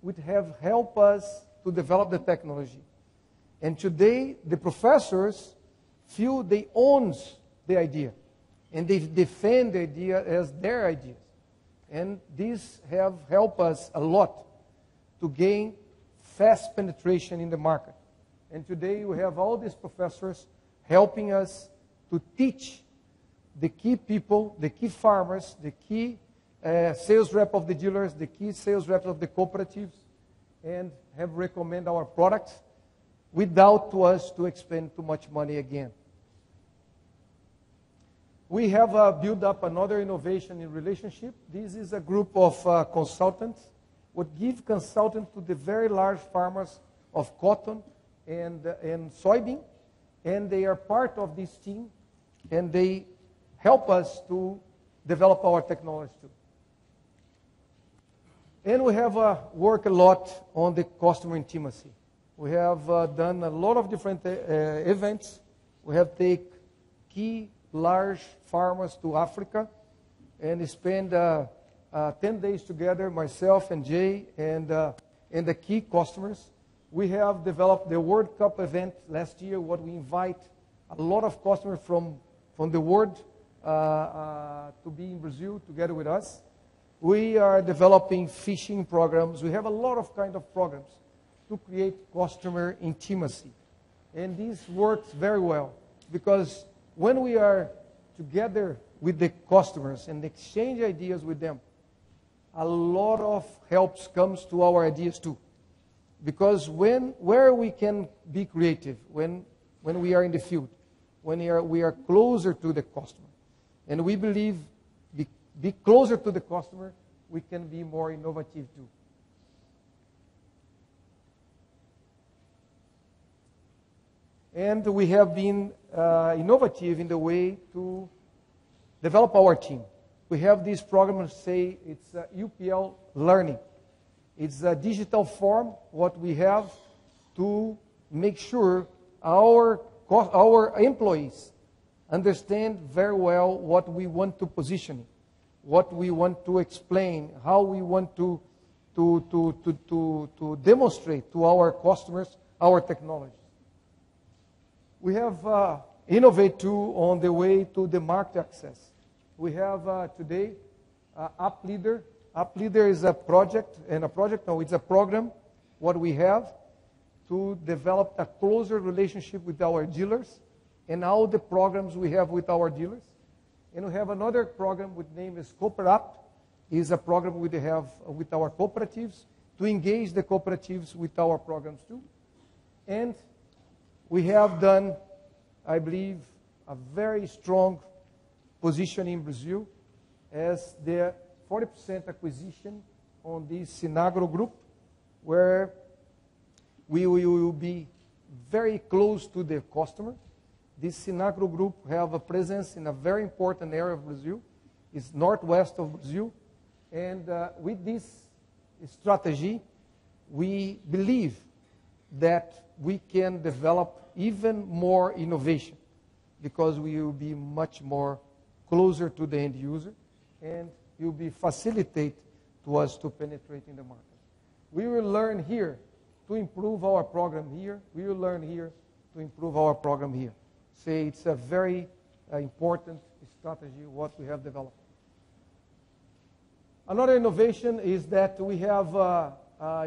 which have helped us to develop the technology. And today the professors feel they own the idea. And they defend the idea as their ideas. And these have helped us a lot to gain fast penetration in the market. And today we have all these professors helping us to teach the key people, the key farmers, the key sales rep of the dealers, the key sales reps of the cooperatives, and have recommend our products without to us to expend too much money again. We have built up another innovation in relationship. This is a group of consultants would give consultants to the very large farmers of cotton and soybean, and they are part of this team, and they help us to develop our technology too. And we have worked a lot on the customer intimacy. We have done a lot of different events. We have taken key large farmers to Africa and spend 10 days together, myself and Jay and the key customers. We have developed the World Cup event last year, what we invite a lot of customers from the world to be in Brazil together with us. We are developing fishing programs. We have a lot of kind of programs to create customer intimacy. And this works very well because when we are together with the customers and exchange ideas with them, a lot of helps comes to our ideas too. Because where we can be creative, when we are in the field, when we are closer to the customer, and we believe be closer to the customer, we can be more innovative too. And we have been innovative in the way to develop our team. We have this program, say it's UPL Learning. It's a digital form, what we have to make sure our employees understand very well what we want to position, what we want to explain, how we want to demonstrate to our customers our technology. We have innovate too on the way to the market access. We have today App Leader. App Leader is a project, it's a program, what we have to develop a closer relationship with our dealers and all the programs we have with our dealers. And we have another program with name is Cooper App. Is a program we have with our cooperatives to engage the cooperatives with our programs too. And we have done, I believe, a very strong position in Brazil as the 40% acquisition on this Sinagro group, where we will be very close to the customer. This Sinagro group have a presence in a very important area of Brazil. It's northwest of Brazil. And with this strategy, we believe that we can develop even more innovation because we will be much more closer to the end user and it will be facilitate to us to penetrate in the market. We will learn here to improve our program here. We will learn here to improve our program here. Say it's a very important strategy what we have developed. Another innovation is that we have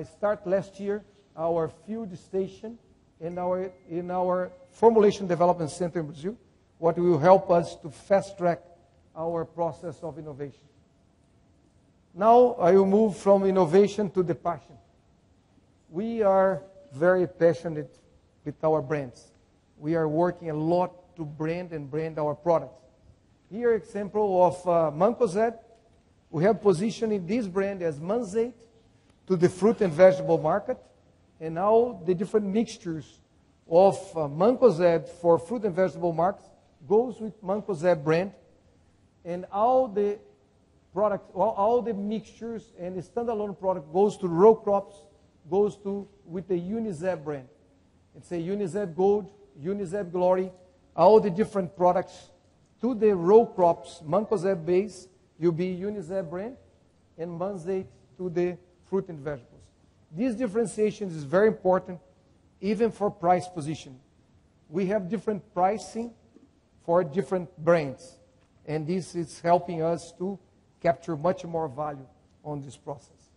start last year our field station in our formulation development center in Brazil, what will help us to fast track our process of innovation. Now I will move from innovation to the passion. We are very passionate with our brands. We are working a lot to brand our products. Here example of Mancozeb. We have positioned this brand as Manzate to the fruit and vegetable market. And now the different mixtures of Mancozeb for fruit and vegetable markets goes with Mancozeb brand. And all the products, all the mixtures and the standalone product goes to row crops, goes to with the Unizeb brand. It's a Unizeb Gold, Uniseb Glory, all the different products to the row crops, Mancozeb base, will be Uniseb brand, and Manzate to the fruit and vegetables. These differentiations is very important, even for price position. We have different pricing for different brands, and this is helping us to capture much more value on this process.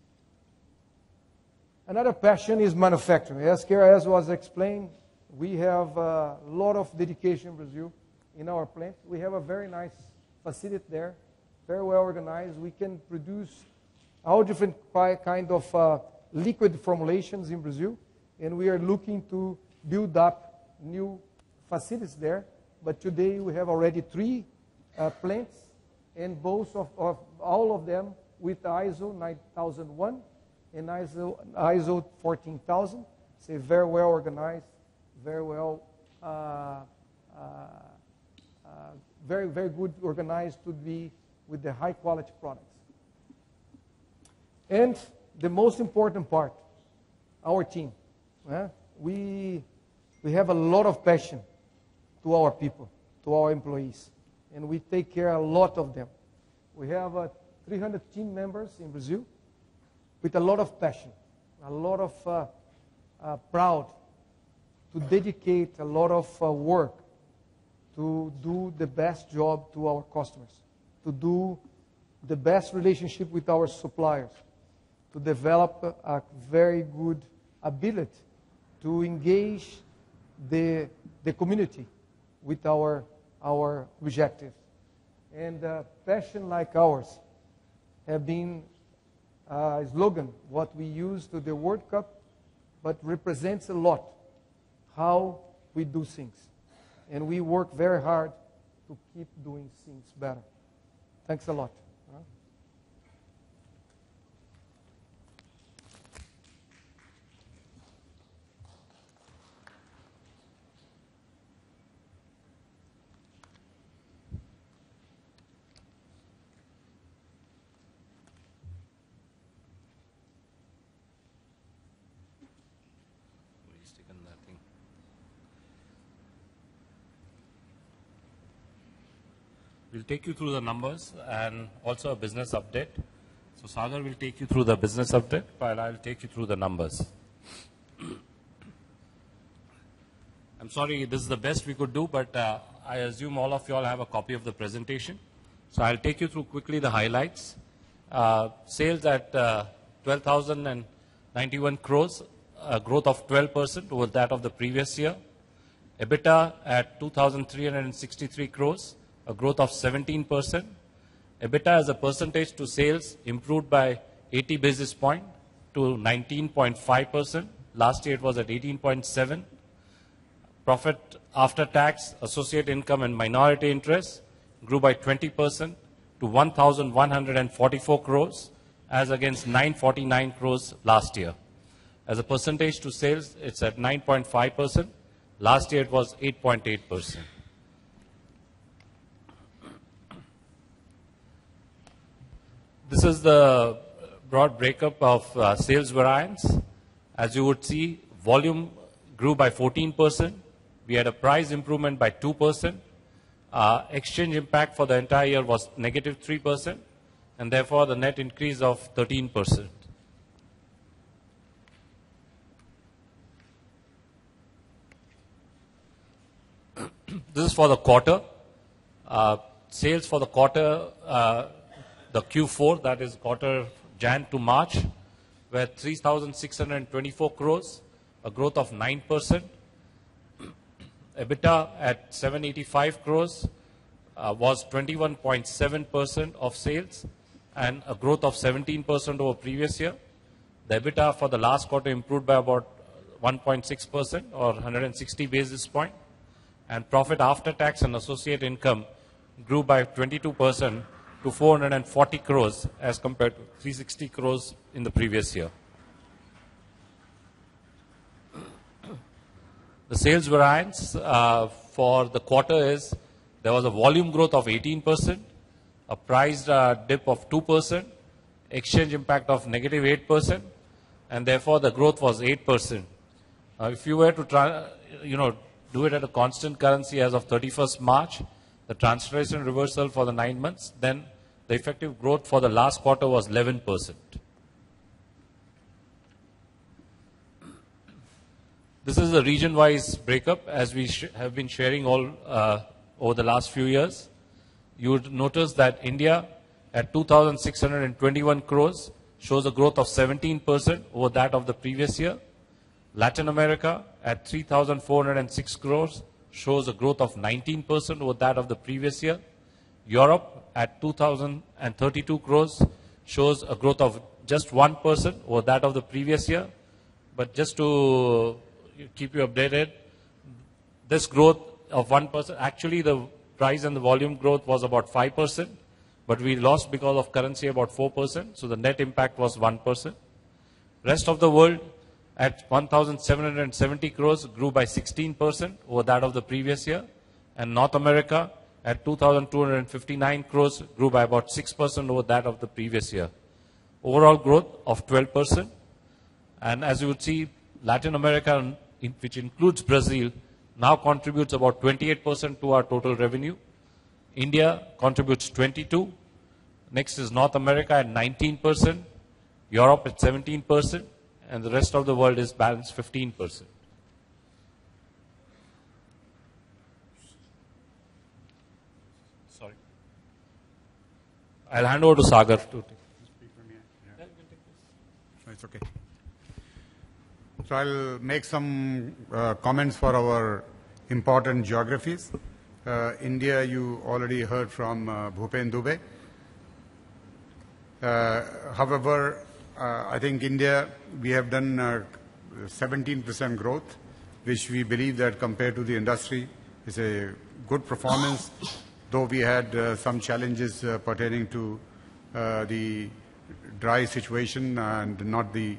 Another passion is manufacturing. As was explained, we have a lot of dedication in Brazil in our plant. We have a very nice facility there, very well organized. We can produce all different kind of liquid formulations in Brazil, and we are looking to build up new facilities there. But today we have already 3 plants, and both of all of them with ISO 9001 and ISO 14000. It's very well organized, very well, very good organized to be with the high quality products. And the most important part, our team. We have a lot of passion to our people, to our employees, and we take care a lot of them. We have 300 team members in Brazil with a lot of passion, a lot of proud to dedicate a lot of work to do the best job to our customers, to do the best relationship with our suppliers, to develop a very good ability to engage the community with our objectives. And passion like ours have been a slogan, what we use to the World Cup, but represents a lot how we do things. And we work very hard to keep doing things better. Thanks a lot. We'll take you through the numbers and also a business update. So Sagar will take you through the business update, while I'll take you through the numbers. I'm sorry, this is the best we could do, but I assume all of you all have a copy of the presentation. So I'll take you through quickly the highlights. Sales at 12,091 crores, a growth of 12% over that of the previous year. EBITDA at 2,363 crores, a growth of 17%. EBITDA as a percentage to sales improved by 80 basis points to 19.5%. Last year it was at 18.7%. Profit after tax, associate income and minority interest grew by 20% to 1,144 crores as against 949 crores last year. As a percentage to sales, it's at 9.5%. Last year it was 8.8%. This is the broad breakup of sales variance. As you would see, volume grew by 14%. We had a price improvement by 2%. Exchange impact for the entire year was negative 3%, and therefore the net increase of 13%. This is for the quarter. Sales for the quarter, the Q4, that is quarter Jan to March, were 3,624 crores, a growth of 9%. EBITDA at 785 crores was 21.7% of sales and a growth of 17% over previous year. The EBITDA for the last quarter improved by about 1.6% or 160 basis points. And profit after tax and associate income grew by 22% to 440 crores as compared to 360 crores in the previous year. The sales variance for the quarter is there was a volume growth of 18%, a price dip of 2%, exchange impact of negative 8%, and therefore the growth was 8%. If you were to do it at a constant currency as of 31st March, the translation reversal for the 9 months, then the effective growth for the last quarter was 11%. This is a region-wise breakup as we have been sharing all over the last few years. You would notice that India at 2,621 crores shows a growth of 17% over that of the previous year. Latin America at 3,406 crores shows a growth of 19% over that of the previous year. Europe at 2,032 crores shows a growth of just 1% over that of the previous year. But just to keep you updated, this growth of 1%, actually the price and the volume growth was about 5%, but we lost because of currency about 4%, so the net impact was 1%. Rest of the world at 1,770 crores grew by 16% over that of the previous year, and North America at 2,259 crores grew by about 6% over that of the previous year. Overall growth of 12%, and as you would see, Latin America, which includes Brazil, now contributes about 28% to our total revenue. India contributes 22%. Next is North America at 19%, Europe at 17%, and the rest of the world is balanced 15%. Sorry. I'll hand over to Sagar to take. It's okay. So I'll make some comments for our important geographies. India, you already heard from Bhupen Dubey. However, I think India, we have done 17% growth, which we believe that compared to the industry is a good performance, though we had some challenges pertaining to the dry situation and not the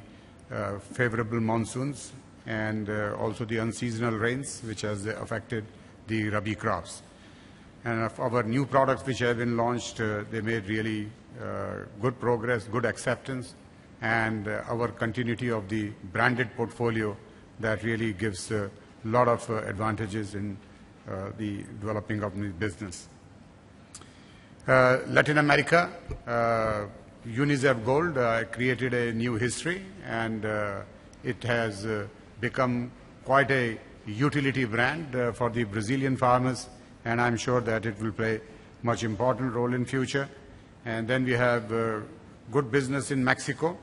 favorable monsoons, and also the unseasonal rains, which has affected the Rabi crops. And of our new products which have been launched, they made really good progress, good acceptance, and our continuity of the branded portfolio that really gives a lot of advantages in the developing of the business. Latin America, UNICEF Gold created a new history, and it has become quite a utility brand for the Brazilian farmers, and I'm sure that it will play much important role in future. And then we have good business in Mexico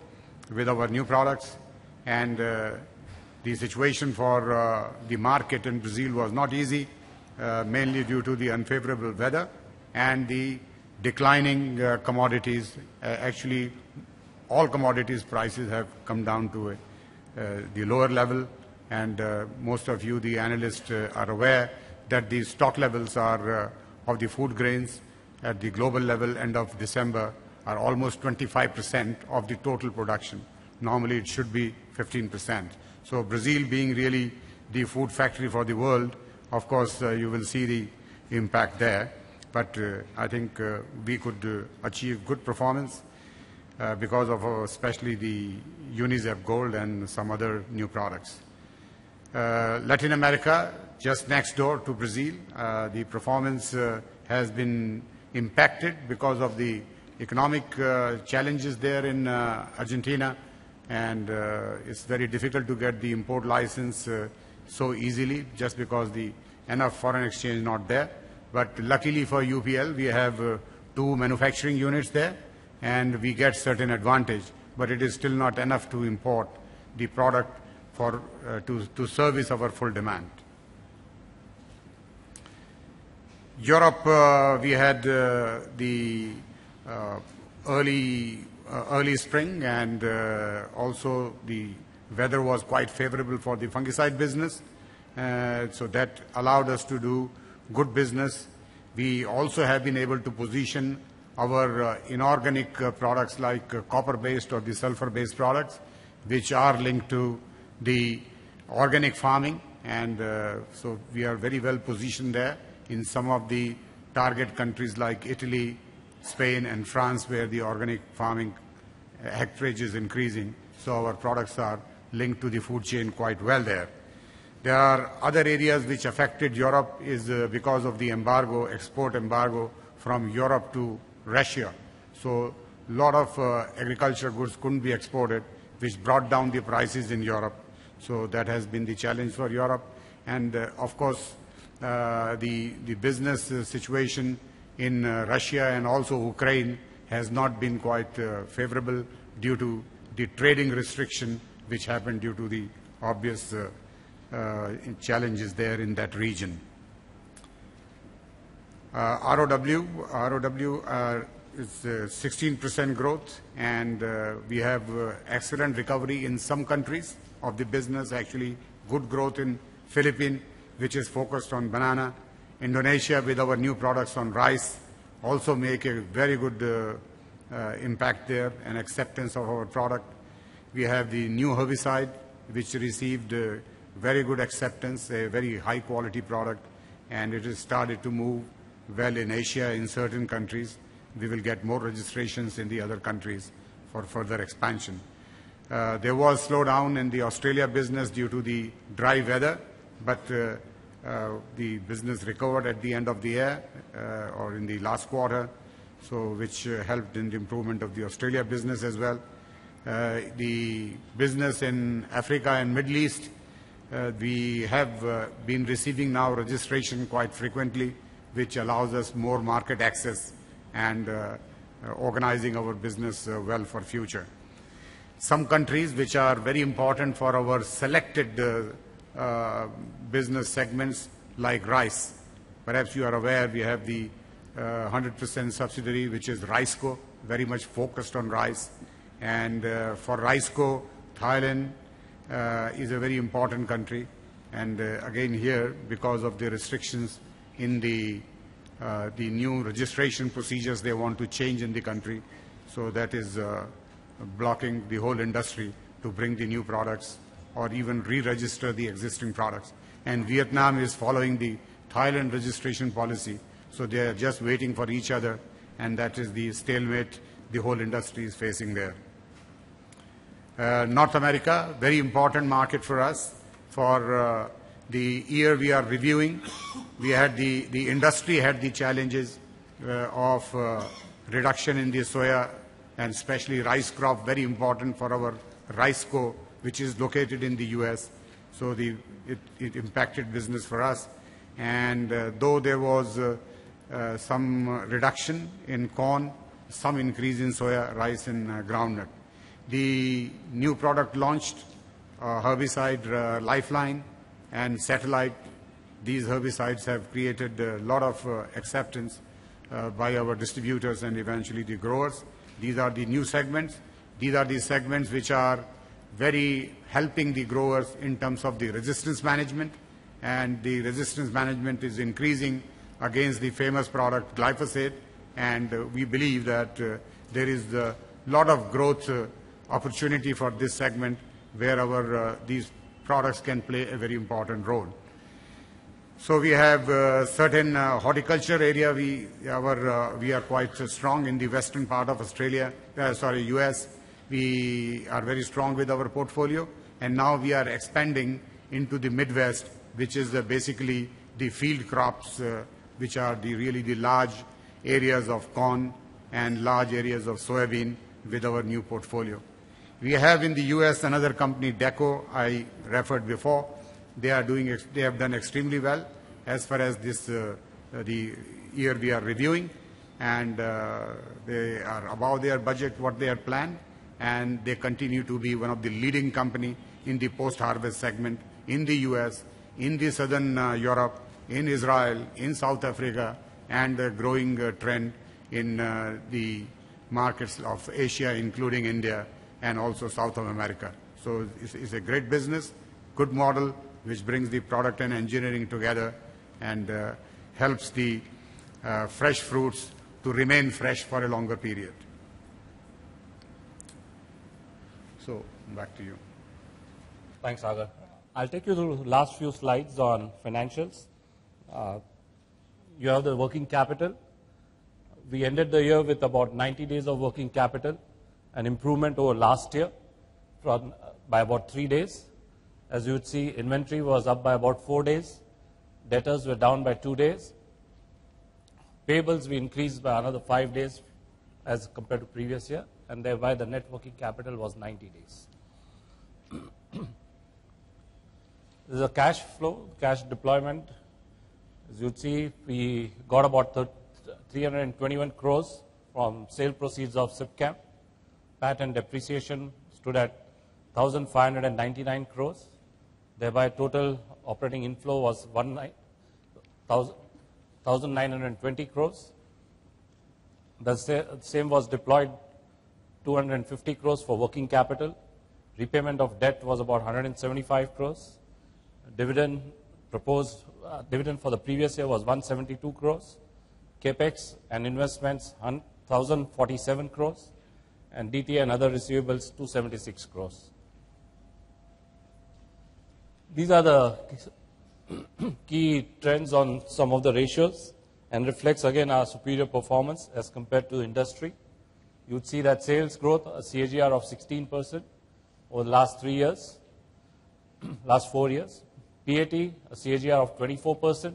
with our new products, and the situation for the market in Brazil was not easy, mainly due to the unfavorable weather and the declining commodities. Actually, all commodities prices have come down to the lower level, and most of you, the analysts, are aware that the stock levels are of the food grains at the global level end of December are almost 25% of the total production. Normally it should be 15%. So Brazil being really the food factory for the world, of course you will see the impact there. But I think we could achieve good performance because of especially the UNICEF Gold and some other new products. Latin America, just next door to Brazil, the performance has been impacted because of the economic challenges there in Argentina, and it's very difficult to get the import license so easily just because the enough foreign exchange not there. But luckily for UPL, we have 2 manufacturing units there, and we get certain advantage, but it is still not enough to import the product for to service our full demand. Europe, we had the early spring, and also the weather was quite favorable for the fungicide business, so that allowed us to do good business. We also have been able to position our inorganic products like copper-based or the sulfur-based products, which are linked to the organic farming, and so we are very well positioned there in some of the target countries like Italy, Spain and France, where the organic farming hectarage is increasing. So our products are linked to the food chain quite well there. There are other areas which affected Europe is because of the embargo, export embargo from Europe to Russia. So a lot of agricultural goods couldn't be exported, which brought down the prices in Europe. So that has been the challenge for Europe. And of course, the business situation in Russia and also Ukraine has not been quite favorable due to the trading restriction which happened due to the obvious challenges there in that region. ROW is 16% growth, and we have excellent recovery in some countries of the business, actually good growth in Philippines, which is focused on banana. Indonesia with our new products on rice also make a very good impact there and acceptance of our product. We have the new herbicide which received very good acceptance, a very high quality product, and it has started to move well in Asia in certain countries. We will get more registrations in the other countries for further expansion. There was slowdown in the Australia business due to the dry weather, but the business recovered at the end of the year or in the last quarter, so which helped in the improvement of the Australia business as well. The business in Africa and Middle East, we have been receiving now registration quite frequently, which allows us more market access and organizing our business well for future. Some countries which are very important for our selected business segments like rice. Perhaps you are aware we have the 100% subsidiary which is RiceCo, very much focused on rice. And for RiceCo, Thailand is a very important country. And again here, because of the restrictions in the new registration procedures they want to change in the country, so that is blocking the whole industry to bring the new products or even re-register the existing products. And Vietnam is following the Thailand registration policy, so they are just waiting for each other, and that is the stalemate the whole industry is facing there. North America, very important market for us. For the year we are reviewing, we had the industry had the challenges of reduction in the soya and especially rice crop, very important for our RiceCo, which is located in the US. So it impacted business for us. And though there was some reduction in corn, some increase in soya, rice and groundnut. The new product launched, herbicide Lifeline and Satellite. These herbicides have created a lot of acceptance by our distributors and eventually the growers. These are the new segments. These are the segments which are very helping the growers in terms of the resistance management, and the resistance management is increasing against the famous product glyphosate, and we believe that there is a lot of growth opportunity for this segment where our these products can play a very important role. So we have certain horticulture area. We are quite strong in the western part of US. We are very strong with our portfolio, and now we are expanding into the Midwest, which is basically the field crops, which are really the large areas of corn and large areas of soybean with our new portfolio. We have in the US another company, Deco, I referred before. They have done extremely well as far as this the year we are reviewing, and they are above their budget, what they had planned, and they continue to be one of the leading company in the post-harvest segment in the US, in the southern Europe, in Israel, in South Africa, and a growing trend in the markets of Asia, including India, and also South of America. So it's a great business, good model, which brings the product and engineering together and helps the fresh fruits to remain fresh for a longer period. So back to you. Thanks, Sagar. I'll take you through the last few slides on financials. You have the working capital. We ended the year with about 90 days of working capital, an improvement over last year by about 3 days. As you would see, inventory was up by about 4 days. Debtors were down by 2 days. Payables we increased by another 5 days as compared to previous year, and thereby the net working capital was 90 days. This is a cash flow, cash deployment. As you'd see, we got about 321 crores from sale proceeds of SIPCAM. PAT and depreciation stood at 1,599 crores. Thereby total operating inflow was 1,920 crores. The same was deployed 250 crores for working capital. Repayment of debt was about 175 crores. Dividend proposed, dividend for the previous year was 172 crores. Capex and investments 1,047 crores. And DTA and other receivables 276 crores. These are the key trends on some of the ratios and reflects again our superior performance as compared to the industry. You would see that sales growth, a CAGR of 16% over the last 3 years, last 4 years. PAT, a CAGR of 24%.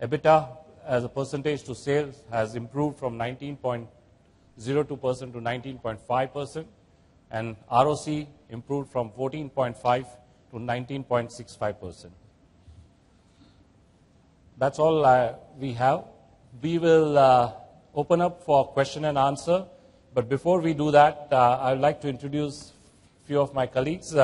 EBITDA as a percentage to sales has improved from 19.02% to 19.5%. And ROC improved from 14.5% to 19.65%. That's all we have. We will open up for question and answer. But before we do that, I would like to introduce a few of my colleagues.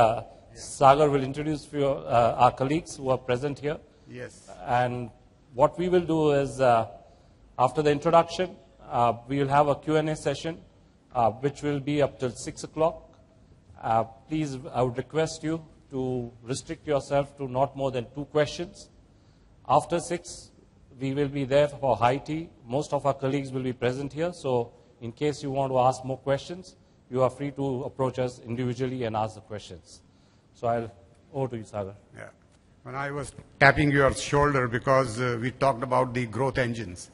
Sagar will introduce few our colleagues who are present here. Yes. And what we will do is, after the introduction, we will have a Q&A session, which will be up till 6 o'clock. Please, I would request you to restrict yourself to not more than 2 questions. After 6, we will be there for high tea. Most of our colleagues will be present here. So in case you want to ask more questions, you are free to approach us individually and ask the questions. So over to you, Sagar. Yeah. When I was tapping your shoulder because we talked about the growth engines.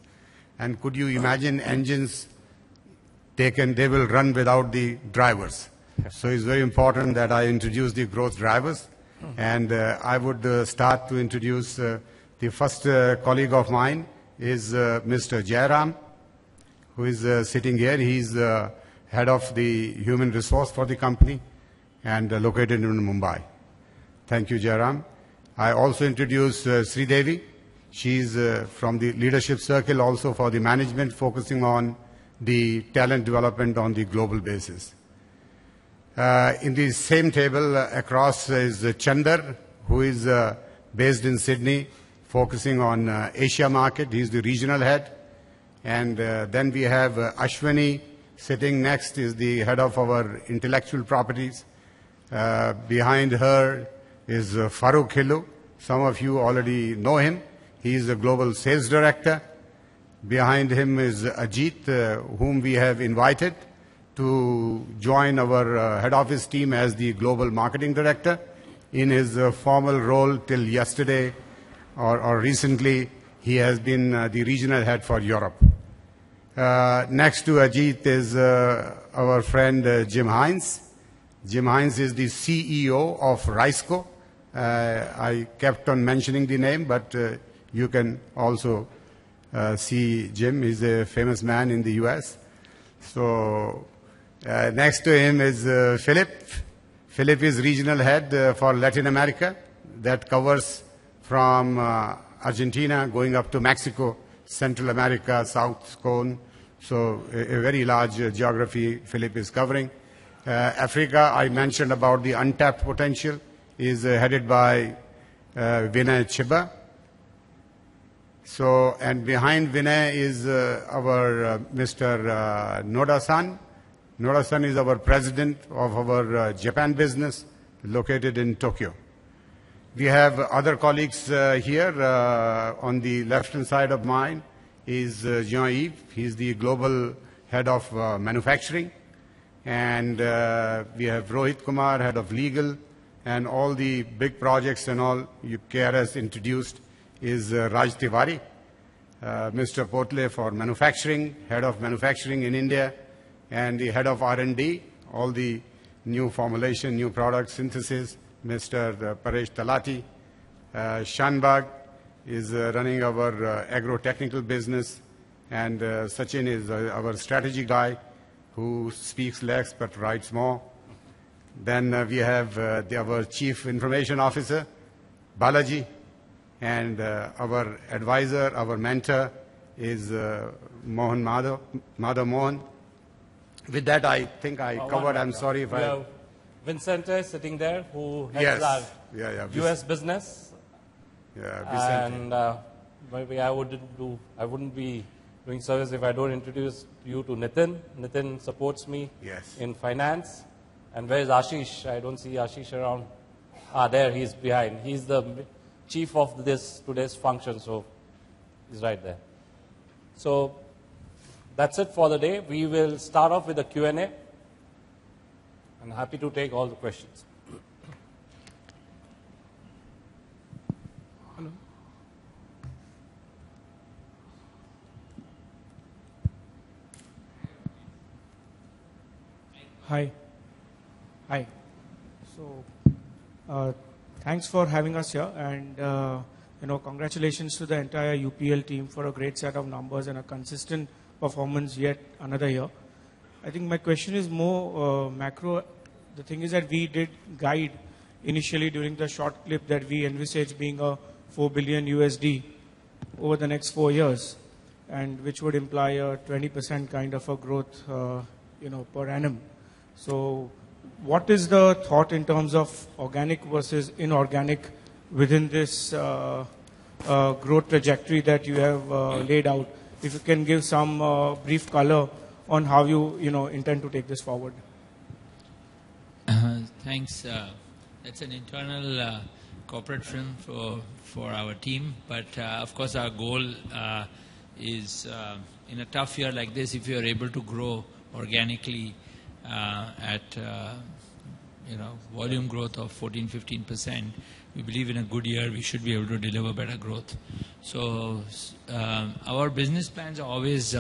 And could you imagine engines they will run without the drivers. So it's very important that I introduce the growth drivers. And I would start to introduce the first colleague of mine is Mr. Jairam, who is sitting here. He's head of the human resource for the company and located in Mumbai. Thank you, Jairam. I also introduce Sridevi. She's from the leadership circle also for the management, focusing on the talent development on the global basis. In the same table across is Chandar, who is based in Sydney, focusing on Asia market. He's the regional head. And then we have Ashwini sitting next, is the head of our intellectual properties. Behind her is Farooq Hillu. Some of you already know him. He is the global sales director. Behind him is Ajit, whom we have invited to join our head office team as the global marketing director. In his formal role till yesterday or recently, he has been the regional head for Europe. Next to Ajit is our friend Jim Hines. Jim Hines is the CEO of Riceco. I kept on mentioning the name, but you can also see Jim. He's a famous man in the US. So next to him is Philip. Philip is regional head for Latin America. That covers from Argentina going up to Mexico, Central America, South Cone. So a very large geography Philip is covering. Africa, I mentioned about the untapped potential, is headed by Vinay Chiba. So, and behind Vinay is our Mr. Noda-san. Noda-san is our president of our Japan business, located in Tokyo. We have other colleagues here. On the left-hand side of mine is Jean-Yves. He's the global head of manufacturing. And we have Rohit Kumar, head of legal, and all the big projects and all KRS introduced is Raj Tiwari. Mr. Potle for manufacturing, head of manufacturing in India, and the head of R&D, all the new formulation, new product synthesis, Mr. Paresh Talati. Shanbag is running our agro-technical business, and Sachin is our strategy guy who speaks less but writes more. Then we have our Chief Information Officer, Balaji, and our advisor, our mentor is Mohan Madhav Mohan. With that, I think I covered. I'm sorry if we have Vincente sitting there who heads our US business. Yeah, Vicente. And maybe I wouldn't be doing service if I don't introduce you to Nitin. Nitin supports me in finance. And where is Ashish? I don't see Ashish around. There, he's behind. He's the chief of today's function, so he's right there. So that's it for the day. We will start off with a Q&A. I'm happy to take all the questions. Hello. Hi. Hi. So, thanks for having us here, and congratulations to the entire UPL team for a great set of numbers and a consistent performance yet another year. I think my question is more macro. The thing is that we did guide initially during the short clip that we envisage being a $4 billion USD over the next 4 years, and which would imply a 20% kind of a growth, per annum. So, what is the thought in terms of organic versus inorganic within this growth trajectory that you have laid out? If you can give some brief color on how you intend to take this forward. Thanks. That's an internal corporate film for our team. But of course, our goal is in a tough year like this, if you are able to grow organically at volume growth of 14-15%, we believe in a good year we should be able to deliver better growth. So our business plans are always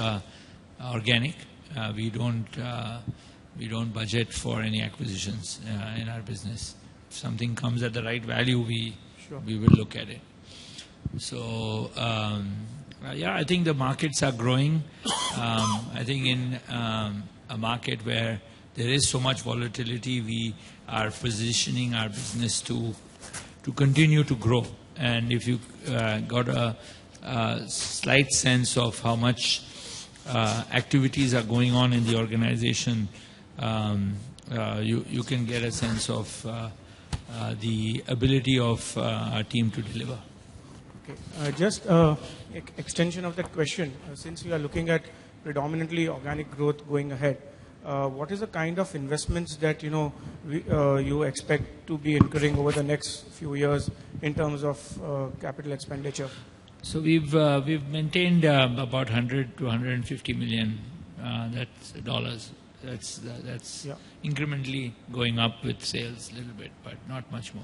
organic. We don't budget for any acquisitions in our business. If something comes at the right value, we will look at it. So I think the markets are growing. I think in a market where there is so much volatility, we are positioning our business to continue to grow. And if you got a slight sense of how much activities are going on in the organization, you can get a sense of the ability of our team to deliver. Okay. Just extension of that question, since we are looking at predominantly organic growth going ahead, what is the kind of investments that you expect to be incurring over the next few years in terms of capital expenditure? So we've maintained about 100 to 150 million that's dollars. That's incrementally going up with sales a little bit, but not much more.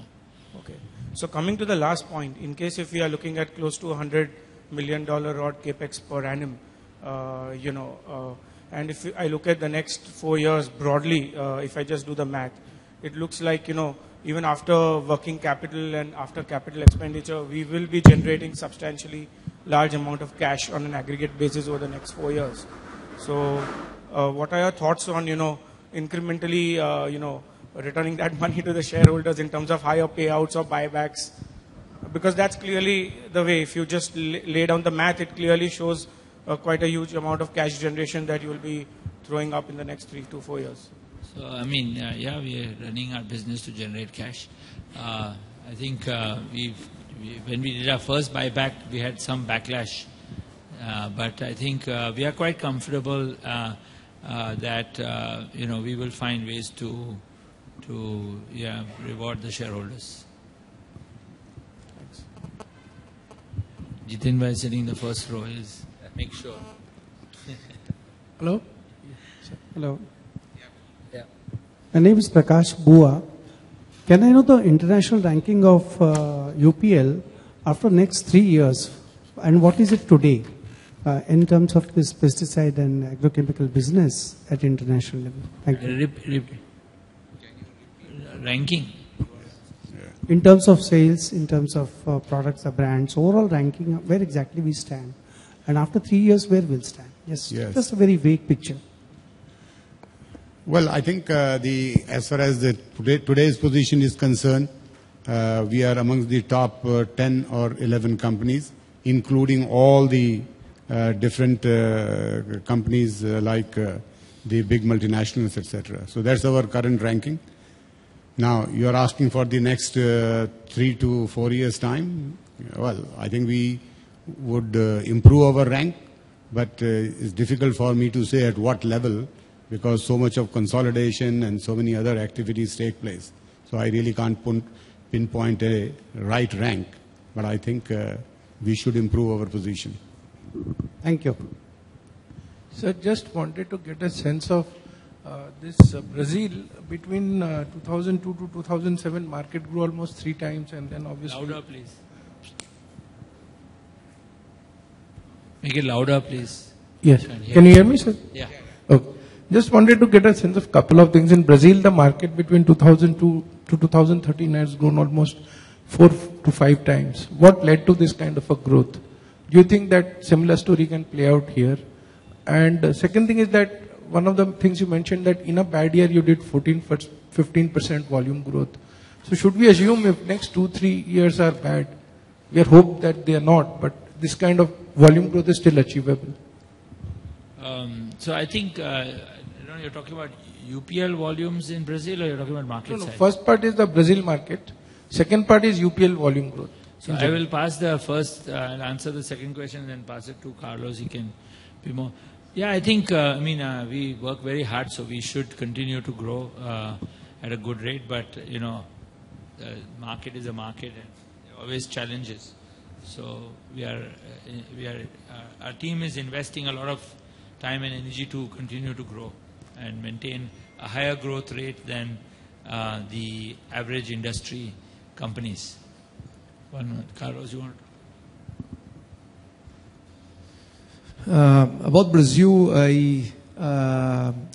Okay. So coming to the last point, in case if we are looking at close to $100 million odd capex per annum, and if I look at the next 4 years broadly, if I just do the math, it looks like, even after working capital and after capital expenditure, we will be generating substantially large amount of cash on an aggregate basis over the next 4 years. So what are your thoughts on, incrementally, returning that money to the shareholders in terms of higher payouts or buybacks? Because that's clearly the way. If you just lay down the math, it clearly shows quite a huge amount of cash generation that you will be throwing up in the next 3 to 4 years. So, I mean, we are running our business to generate cash. I think when we did our first buyback, we had some backlash. But I think we are quite comfortable that, we will find ways to reward the shareholders. Thanks. Jitin bhai sitting in the first row is make sure. Hello? Hello. Yeah. My name is Prakash Bua. Can I know the international ranking of UPL after next 3 years, and what is it today in terms of this pesticide and agrochemical business at international level? Thank you. Ranking. In terms of sales, in terms of products or brands, overall ranking, where exactly we stand? And after 3 years, where we'll stand? Yes. Just a very vague picture. Well, I think as far as today's position is concerned, we are amongst the top 10 or 11 companies, including all the different companies like the big multinationals, etc. So that's our current ranking. Now, you're asking for the next 3 to 4 years' time. Well, I think we would improve our rank, but it's difficult for me to say at what level, because so much of consolidation and so many other activities take place. So I really can't pinpoint a right rank, but I think we should improve our position. Thank you. So just wanted to get a sense of this Brazil between 2002 to 2007 market grew almost 3 times, and then obviously... Louder, please. Make it louder, please. Yes. Can you hear me, sir? Yeah. Okay. Just wanted to get a sense of couple of things. In Brazil, the market between 2002 to 2013 has grown almost 4 to 5 times. What led to this kind of a growth? Do you think that similar story can play out here? And the second thing is that one of the things you mentioned that in a bad year you did 15% volume growth. So should we assume if next 2-3 years are bad, we hope that they are not, but this kind of volume growth is still achievable? So I think, you're talking about UPL volumes in Brazil, or you're talking about market size? First part is the Brazil market. Second part is UPL volume growth. So I will pass the first, I'll answer the second question and then pass it to Carlos. He can be more. Yeah, I think, we work very hard, so we should continue to grow at a good rate. But, the market is a market and there are always challenges. So our team is investing a lot of time and energy to continue to grow and maintain a higher growth rate than the average industry companies. One minute. Carlos, you want to? About Brazil,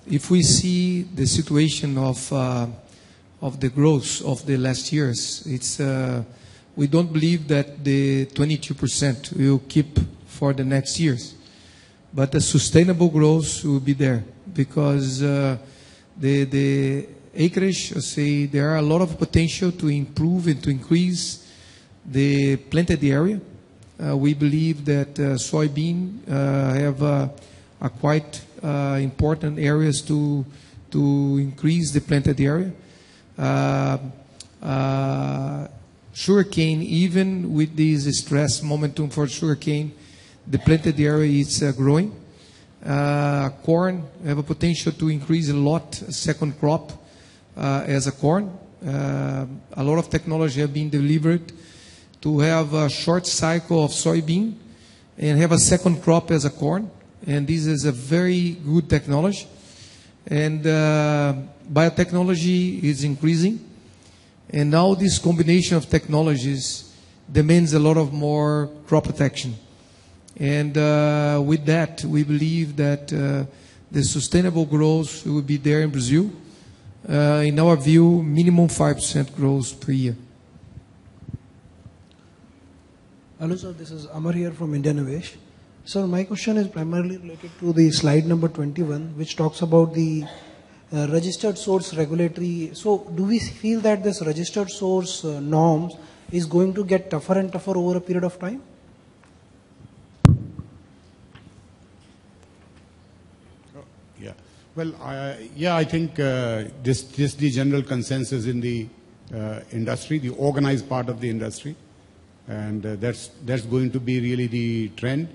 if we see the situation of the growth of the last years, it's we don't believe that the 22% will keep for the next years, but the sustainable growth will be there because the acreage, say, there are a lot of potential to improve and to increase the planted area. We believe that soybean have a quite important areas to increase the planted area. Sugarcane, even with this stress momentum for sugarcane, the planted area is growing. Corn have a potential to increase a lot, second crop as a corn. A lot of technology have been delivered to have a short cycle of soybean and have a second crop as a corn. And this is a very good technology. And biotechnology is increasing. And now this combination of technologies demands a lot of more crop protection. And with that, we believe that the sustainable growth will be there in Brazil. In our view, minimum 5% growth per year. Hello sir, this is Amar here from India Nivesh. Sir, my question is primarily related to the slide number 21, which talks about the registered source regulatory. So do we feel that this registered source norms is going to get tougher and tougher over a period of time? Yeah. Well, I think this the general consensus in the industry, the organized part of the industry, and that's going to be really the trend.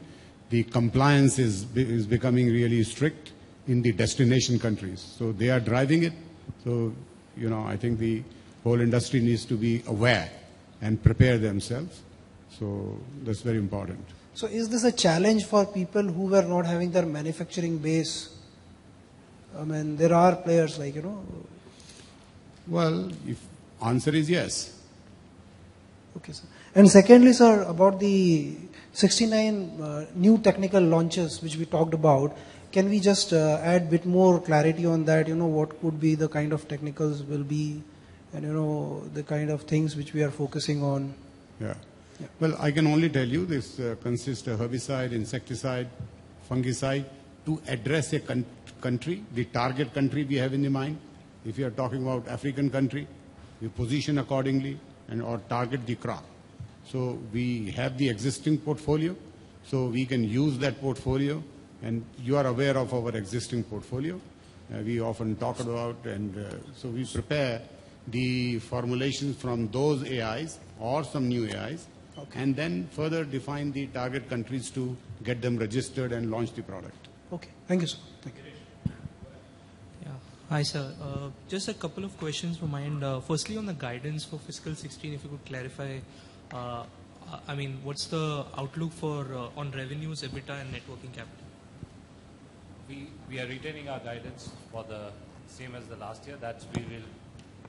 The compliance is becoming really strict in the destination countries, so they are driving it. So I think the whole industry needs to be aware and prepare themselves. So that's very important. So is this a challenge for people who were not having their manufacturing base? I mean, there are players like, Well, answer is yes. Okay, sir. And secondly, sir, about the 69 new technical launches which we talked about, can we just add a bit more clarity on that? What could be the kind of technicals will be and the kind of things which we are focusing on. Yeah. Well, I can only tell you this consists of herbicide, insecticide, fungicide to address a country, the target country we have in the mind. If you are talking about African country, we position accordingly and or target the crop. So we have the existing portfolio, so we can use that portfolio, and you are aware of our existing portfolio. We often talk about, and so we prepare the formulations from those AIs or some new AIs, and then further define the target countries to get them registered and launch the product. Okay, thank you, sir. Thank you. Yeah. Hi, sir. Just a couple of questions from my end. Firstly, on the guidance for fiscal 16, if you could clarify, I mean, what's the outlook for on revenues, EBITDA, and net working capital? We are retaining our guidance for the same as the last year. That we will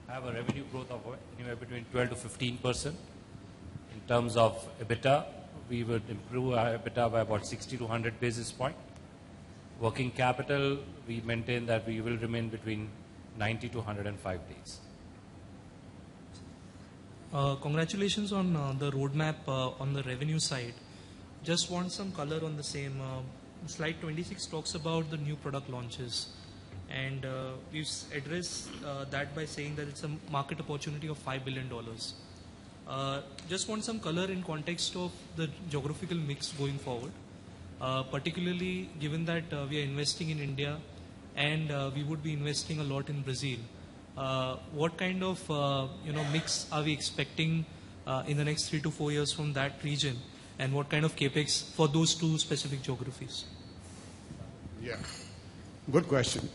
have a revenue growth of anywhere between 12 to 15%. In terms of EBITDA, we would improve our EBITDA by about 60 to 100 basis points. Working capital, we maintain that we will remain between 90 to 105 days. Congratulations on the roadmap on the revenue side. Just want some color on the same. Slide 26 talks about the new product launches, and we've addressed that by saying that it's a market opportunity of $5 billion. Just want some color in context of the geographical mix going forward, particularly given that we are investing in India and we would be investing a lot in Brazil. What kind of mix are we expecting in the next 3 to 4 years from that region, and what kind of capex for those two specific geographies? Yeah, good question.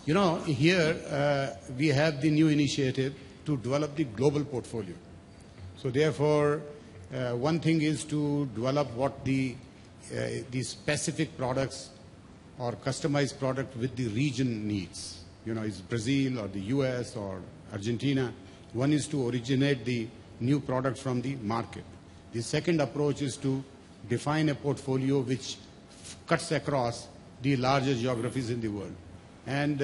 Here we have the new initiative to develop the global portfolio. So therefore, one thing is to develop what the specific products or customized product with the region needs. It's Brazil or the US or Argentina. One is to originate the new product from the market. The second approach is to define a portfolio which cuts across the larger geographies in the world. And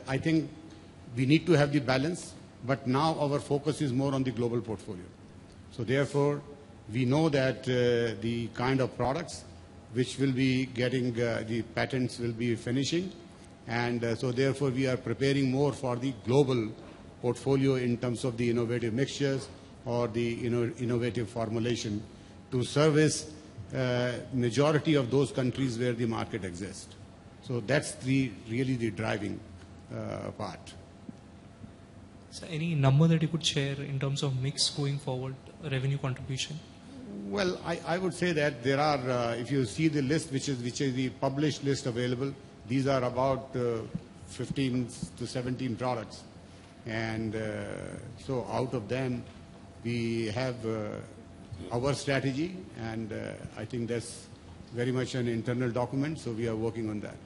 I think we need to have the balance, but now our focus is more on the global portfolio. So therefore, we know that the kind of products which will be getting, the patents will be finishing, and so therefore we are preparing more for the global portfolio in terms of the innovative mixtures or the innovative formulation to service majority of those countries where the market exists. So that's really the driving part. So any number that you could share in terms of mix going forward, revenue contribution? Well, I would say that there are, if you see the list, which is the published list available, these are about 15 to 17 products. And so out of them, we have our strategy, and I think that's very much an internal document, so we are working on that.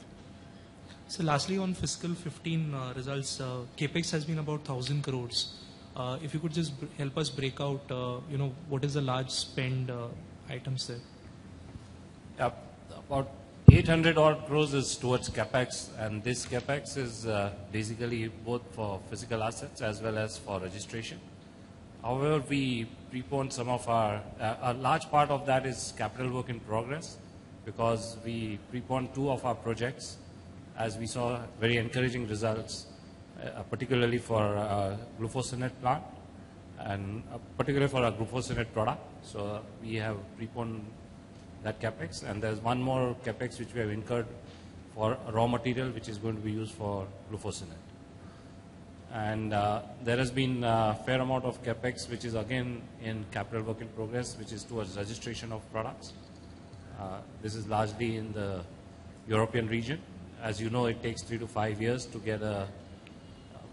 So lastly, on fiscal 15 results, capex has been about 1,000 crores. If you could just help us break out, what is the large spend items there? Yeah, about 800 odd crores is towards capex, and this capex is basically both for physical assets as well as for registration. However, we prepone some of a large part of that is capital work in progress, because we prepone 2 of our projects as we saw very encouraging results, particularly for glufosinate plant and particularly for our glufosinate product. So we have preponed that capex, and there's one more capex which we have incurred for raw material which is going to be used for glufosinate. And there has been a fair amount of capex which is again in capital work in progress, which is towards registration of products. This is largely in the European region. As you know, it takes 3 to 5 years to get a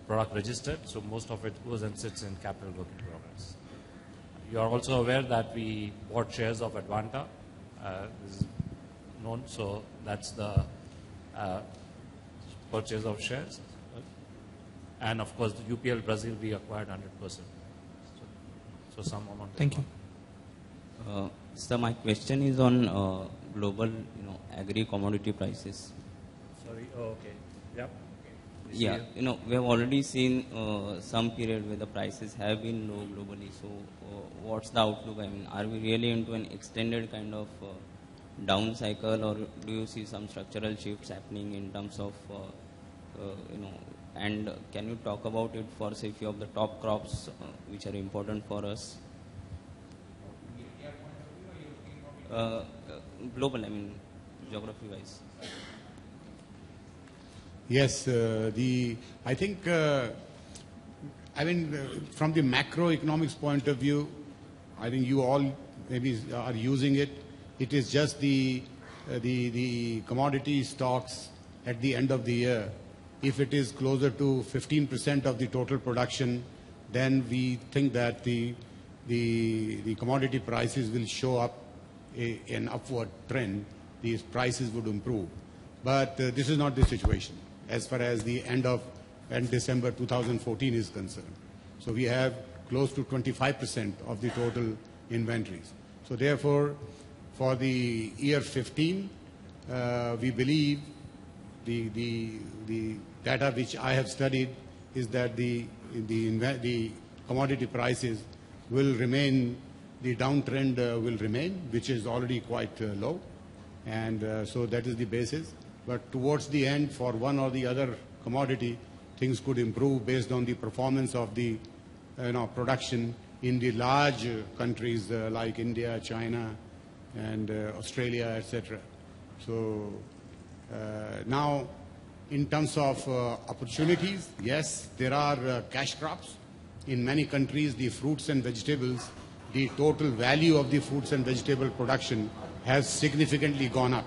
product registered, so most of it goes and sits in capital work in progress. You are also aware that we bought shares of Advanta. This is known, so that's the purchase of shares. And of course, the UPL Brazil, we acquired 100%. So some amount. Thank you. So my question is on global, agri commodity prices. Sorry. Oh, okay. Yep. Yeah, we have already seen some period where the prices have been low globally. So, what's the outlook? I mean, are we really into an extended kind of down cycle, or do you see some structural shifts happening in terms of, and can you talk about it for, say, few of the top crops which are important for us? Global, I mean, geography-wise. Yes, I think, from the macroeconomics point of view, I think you all maybe are using it. It is just the commodity stocks at the end of the year. If it is closer to 15% of the total production, then we think that the commodity prices will show up an upward trend. These prices would improve. But this is not the situation as far as the end December 2014 is concerned. So we have close to 25% of the total inventories. So therefore, for the year 15, we believe the data which I have studied is that the commodity prices will remain, the downtrend will remain, which is already quite low. And so that is the basis. But towards the end, for one or the other commodity, things could improve based on the performance of the production in the large countries like India, China, and Australia, etc. So now, in terms of opportunities, yes, there are cash crops. In many countries, the fruits and vegetables, the total value of the fruits and vegetable production has significantly gone up.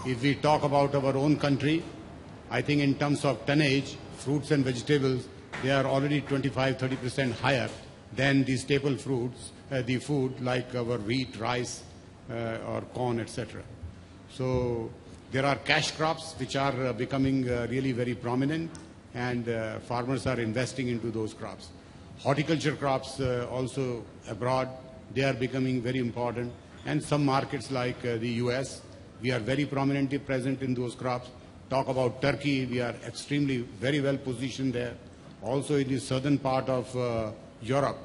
If we talk about our own country, I think in terms of tonnage, fruits and vegetables, they are already 25-30% higher than the staple fruits, the food like our wheat, rice, or corn, etc. So there are cash crops which are becoming really very prominent, and farmers are investing into those crops. Horticulture crops also abroad, they are becoming very important. And some markets like the US, we are very prominently present in those crops. Talk about Turkey, we are extremely very well positioned there. Also in the southern part of Europe,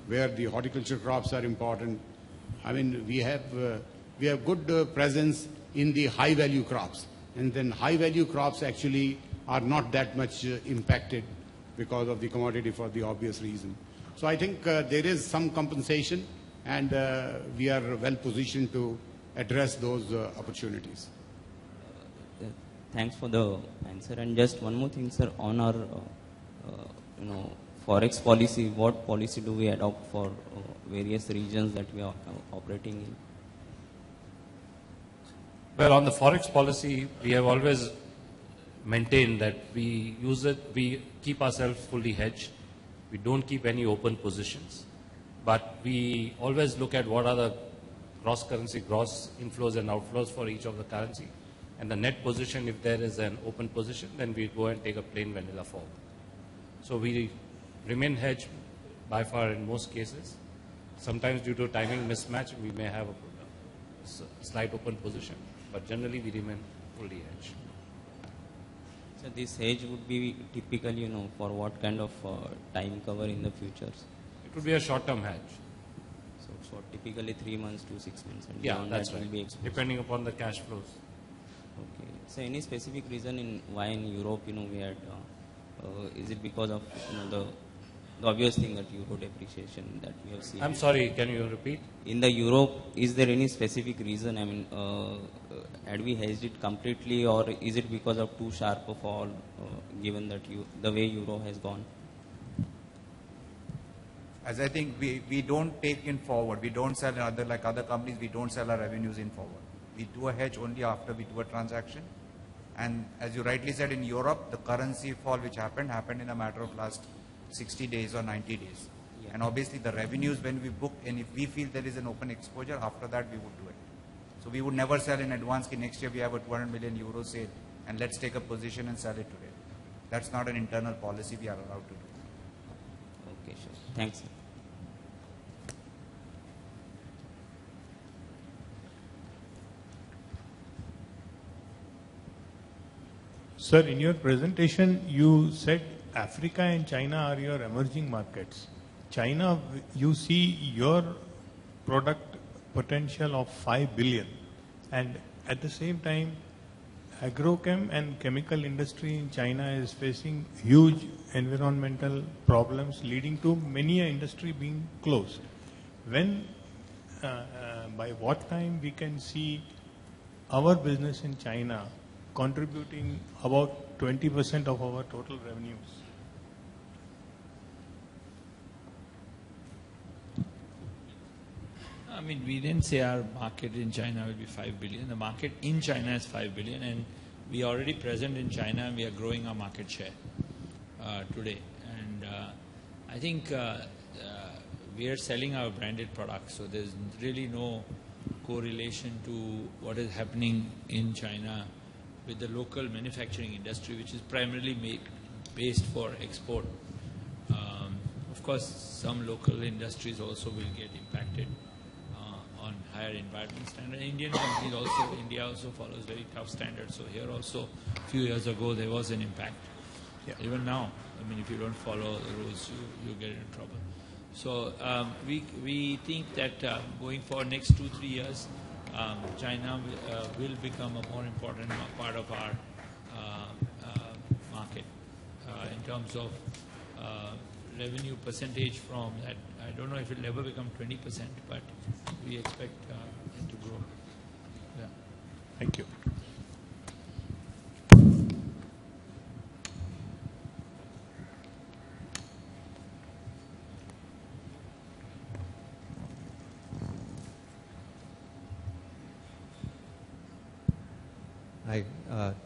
where the horticulture crops are important. I mean, we have good presence in the high value crops. And then high value crops actually are not that much impacted because of the commodity for the obvious reason. So I think there is some compensation, and we are well positioned to address those opportunities. Thanks for the answer. And just one more thing, sir, on our forex policy, what policy do we adopt for various regions that we are operating in? Well, on the forex policy, we have always maintained that we keep ourselves fully hedged. We don't keep any open positions, but we always look at what are the gross inflows and outflows for each of the currency. And the net position, if there is an open position, then we go and take a plain vanilla forward. So we remain hedged by far in most cases. Sometimes due to timing mismatch, we may have a slight open position, but generally we remain fully hedged. So this hedge would be typically, for what kind of time cover in the futures? It would be a short-term hedge. So for typically 3 months to 6 months, and yeah, that's that right. Will be exposed. Depending upon the cash flows. Okay. So any specific reason why in Europe, we had, is it because of the obvious thing that euro depreciation that we have seen? I'm sorry, can you repeat? In the Europe, is there any specific reason? I mean, had we hedged it completely, or is it because of too sharp a fall, given that the way euro has gone? As I think we don't take in forward. We don't sell like other companies. We don't sell our revenues in forward. We do a hedge only after we do a transaction. And as you rightly said, in Europe, the currency fall which happened in a matter of last 60 days or 90 days. Yeah. And obviously the revenues when we book, and if we feel there is an open exposure, after that we would do it. So we would never sell in advance. Next year we have a 200 million euro sale, and let's take a position and sell it today. That's not an internal policy we are allowed to do. Okay, sure. Thanks, sir. Sir, in your presentation, you said Africa and China are your emerging markets. China, you see your product potential of 5 billion, and at the same time, agrochem and chemical industry in China is facing huge environmental problems, leading to many a industry being closed. When, by what time we can see our business in China contributing about 20% of our total revenues? I mean, we didn't say our market in China will be 5 billion. The market in China is 5 billion, and we are already present in China, and we are growing our market share today. And I think we are selling our branded products, so there's really no correlation to what is happening in China with the local manufacturing industry, which is primarily based for export. Of course, some local industries also will get impacted on higher environment standard. Indian companies also, India also follows very tough standards. So here also, a few years ago, there was an impact. Yeah. Even now, I mean, if you don't follow the rules, you get into trouble. So we think that going for next 2-3 years, China will become a more important part of our market in terms of revenue percentage from that. I don't know if it will ever become 20%, but we expect it to grow. Yeah. Thank you. Hi,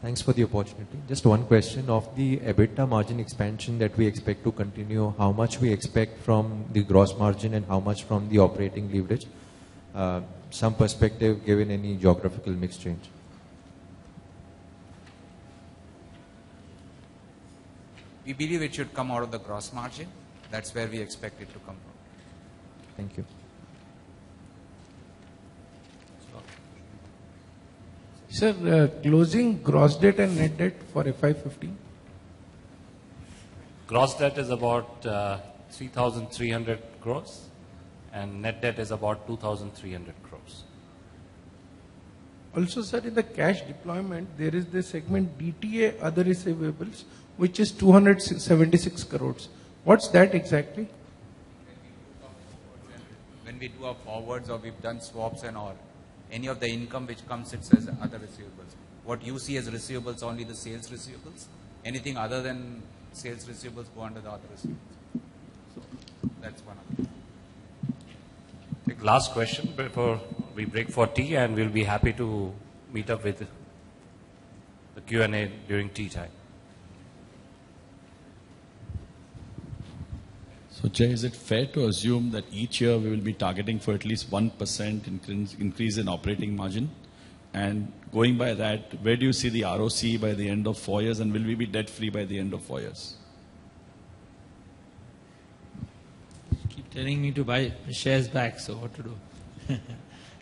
thanks for the opportunity. Just one question. Of the EBITDA margin expansion that we expect to continue, how much we expect from the gross margin and how much from the operating leverage? Some perspective given any geographical mix change. We believe it should come out of the gross margin. That's where we expect it to come from. Thank you. Sir, closing gross debt and net debt for FY15? Gross debt is about 3,300 crores and net debt is about 2,300 crores. Also, sir, in the cash deployment, there is the segment DTA other receivables, which is 276 crores. What's that exactly? When we do our forwards or we've done swaps and all, any of the income which comes, it says other receivables. What you see as receivables, only the sales receivables. Anything other than sales receivables go under the other receivables. So that's one of them. Take last question before we break for tea, and we'll be happy to meet up with the Q&A during tea time. So, Jay, is it fair to assume that each year we will be targeting for at least 1% increase in operating margin? And going by that, where do you see the ROC by the end of 4 years, and will we be debt-free by the end of 4 years? Keep telling me to buy shares back, so what to do?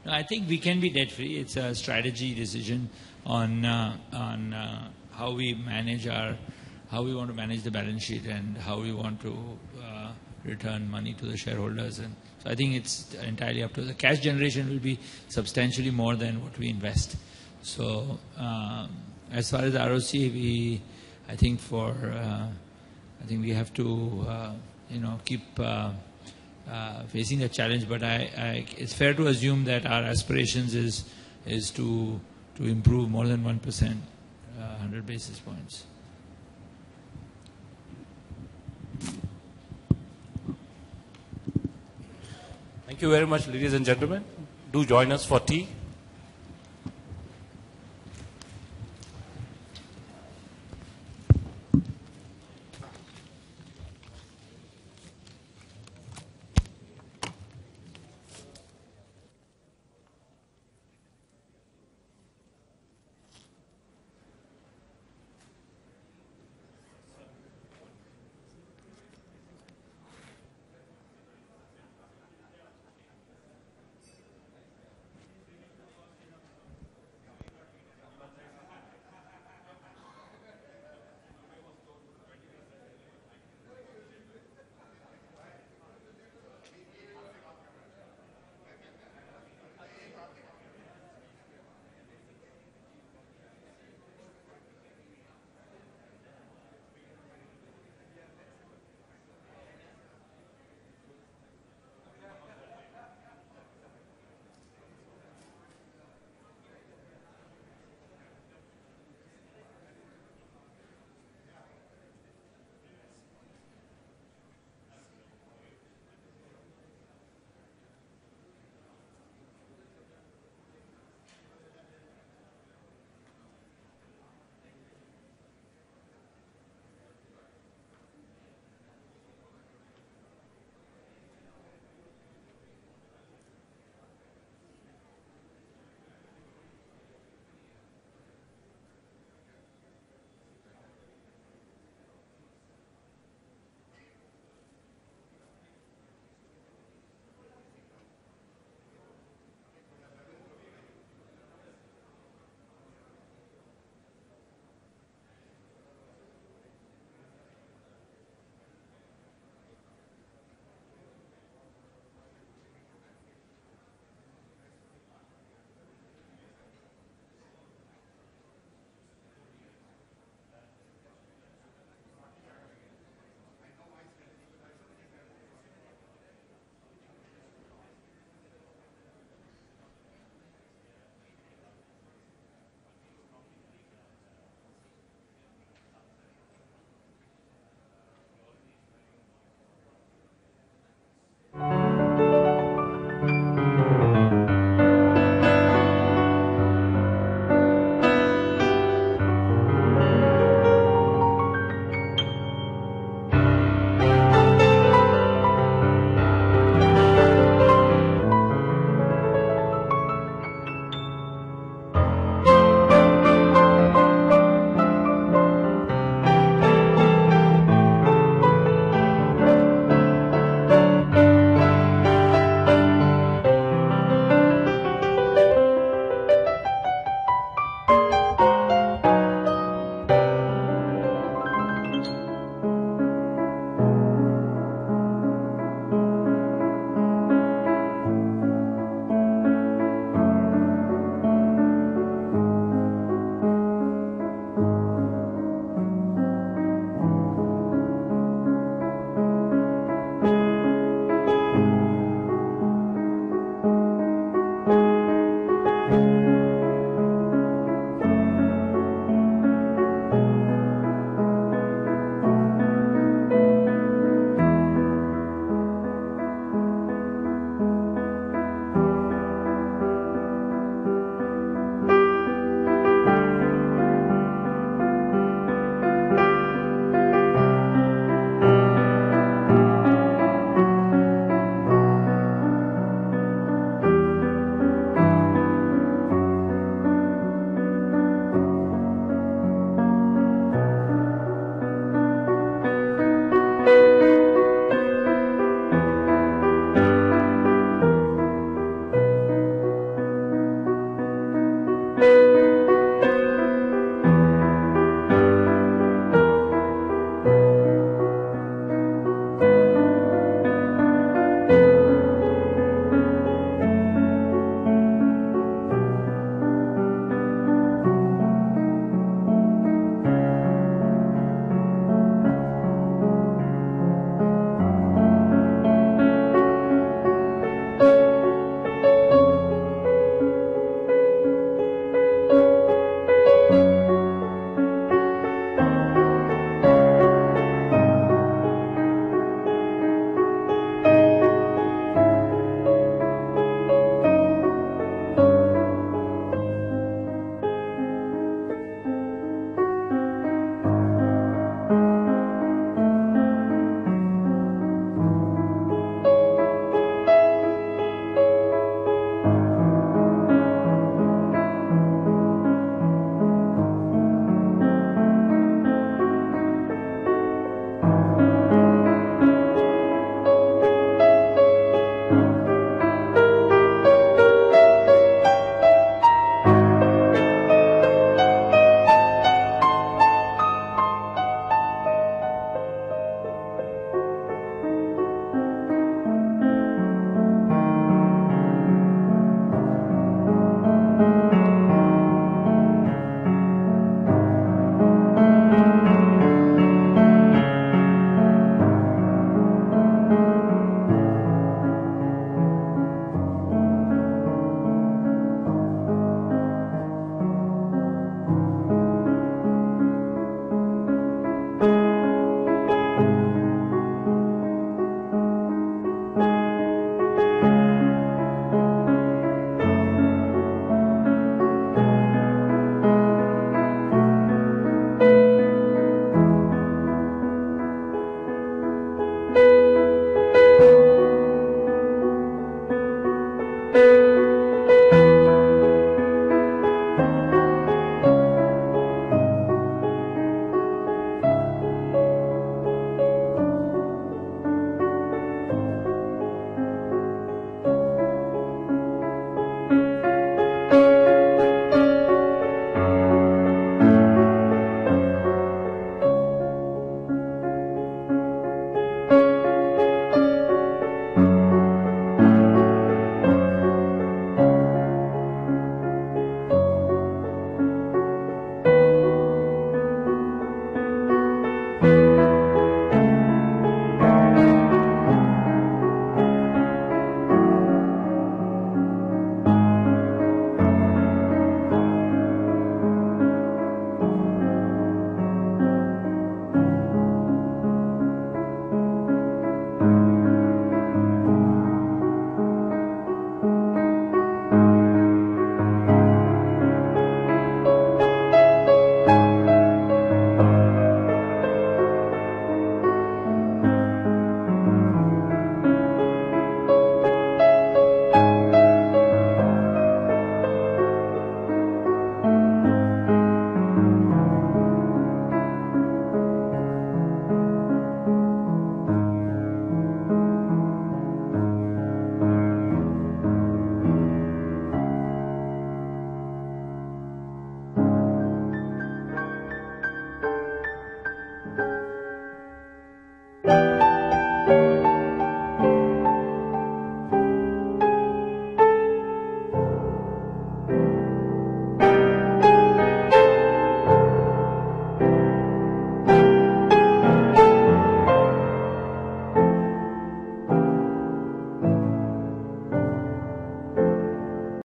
No, I think we can be debt-free. It's a strategy decision on how we manage how we want to manage the balance sheet and how we want to return money to the shareholders. And so I think it's entirely up to the cash generation will be substantially more than what we invest. So as far as the ROC, I think we have to keep facing a challenge. But it's fair to assume that our aspirations is to improve more than 1%, 100 basis points. Thank you very much, ladies and gentlemen. Do join us for tea.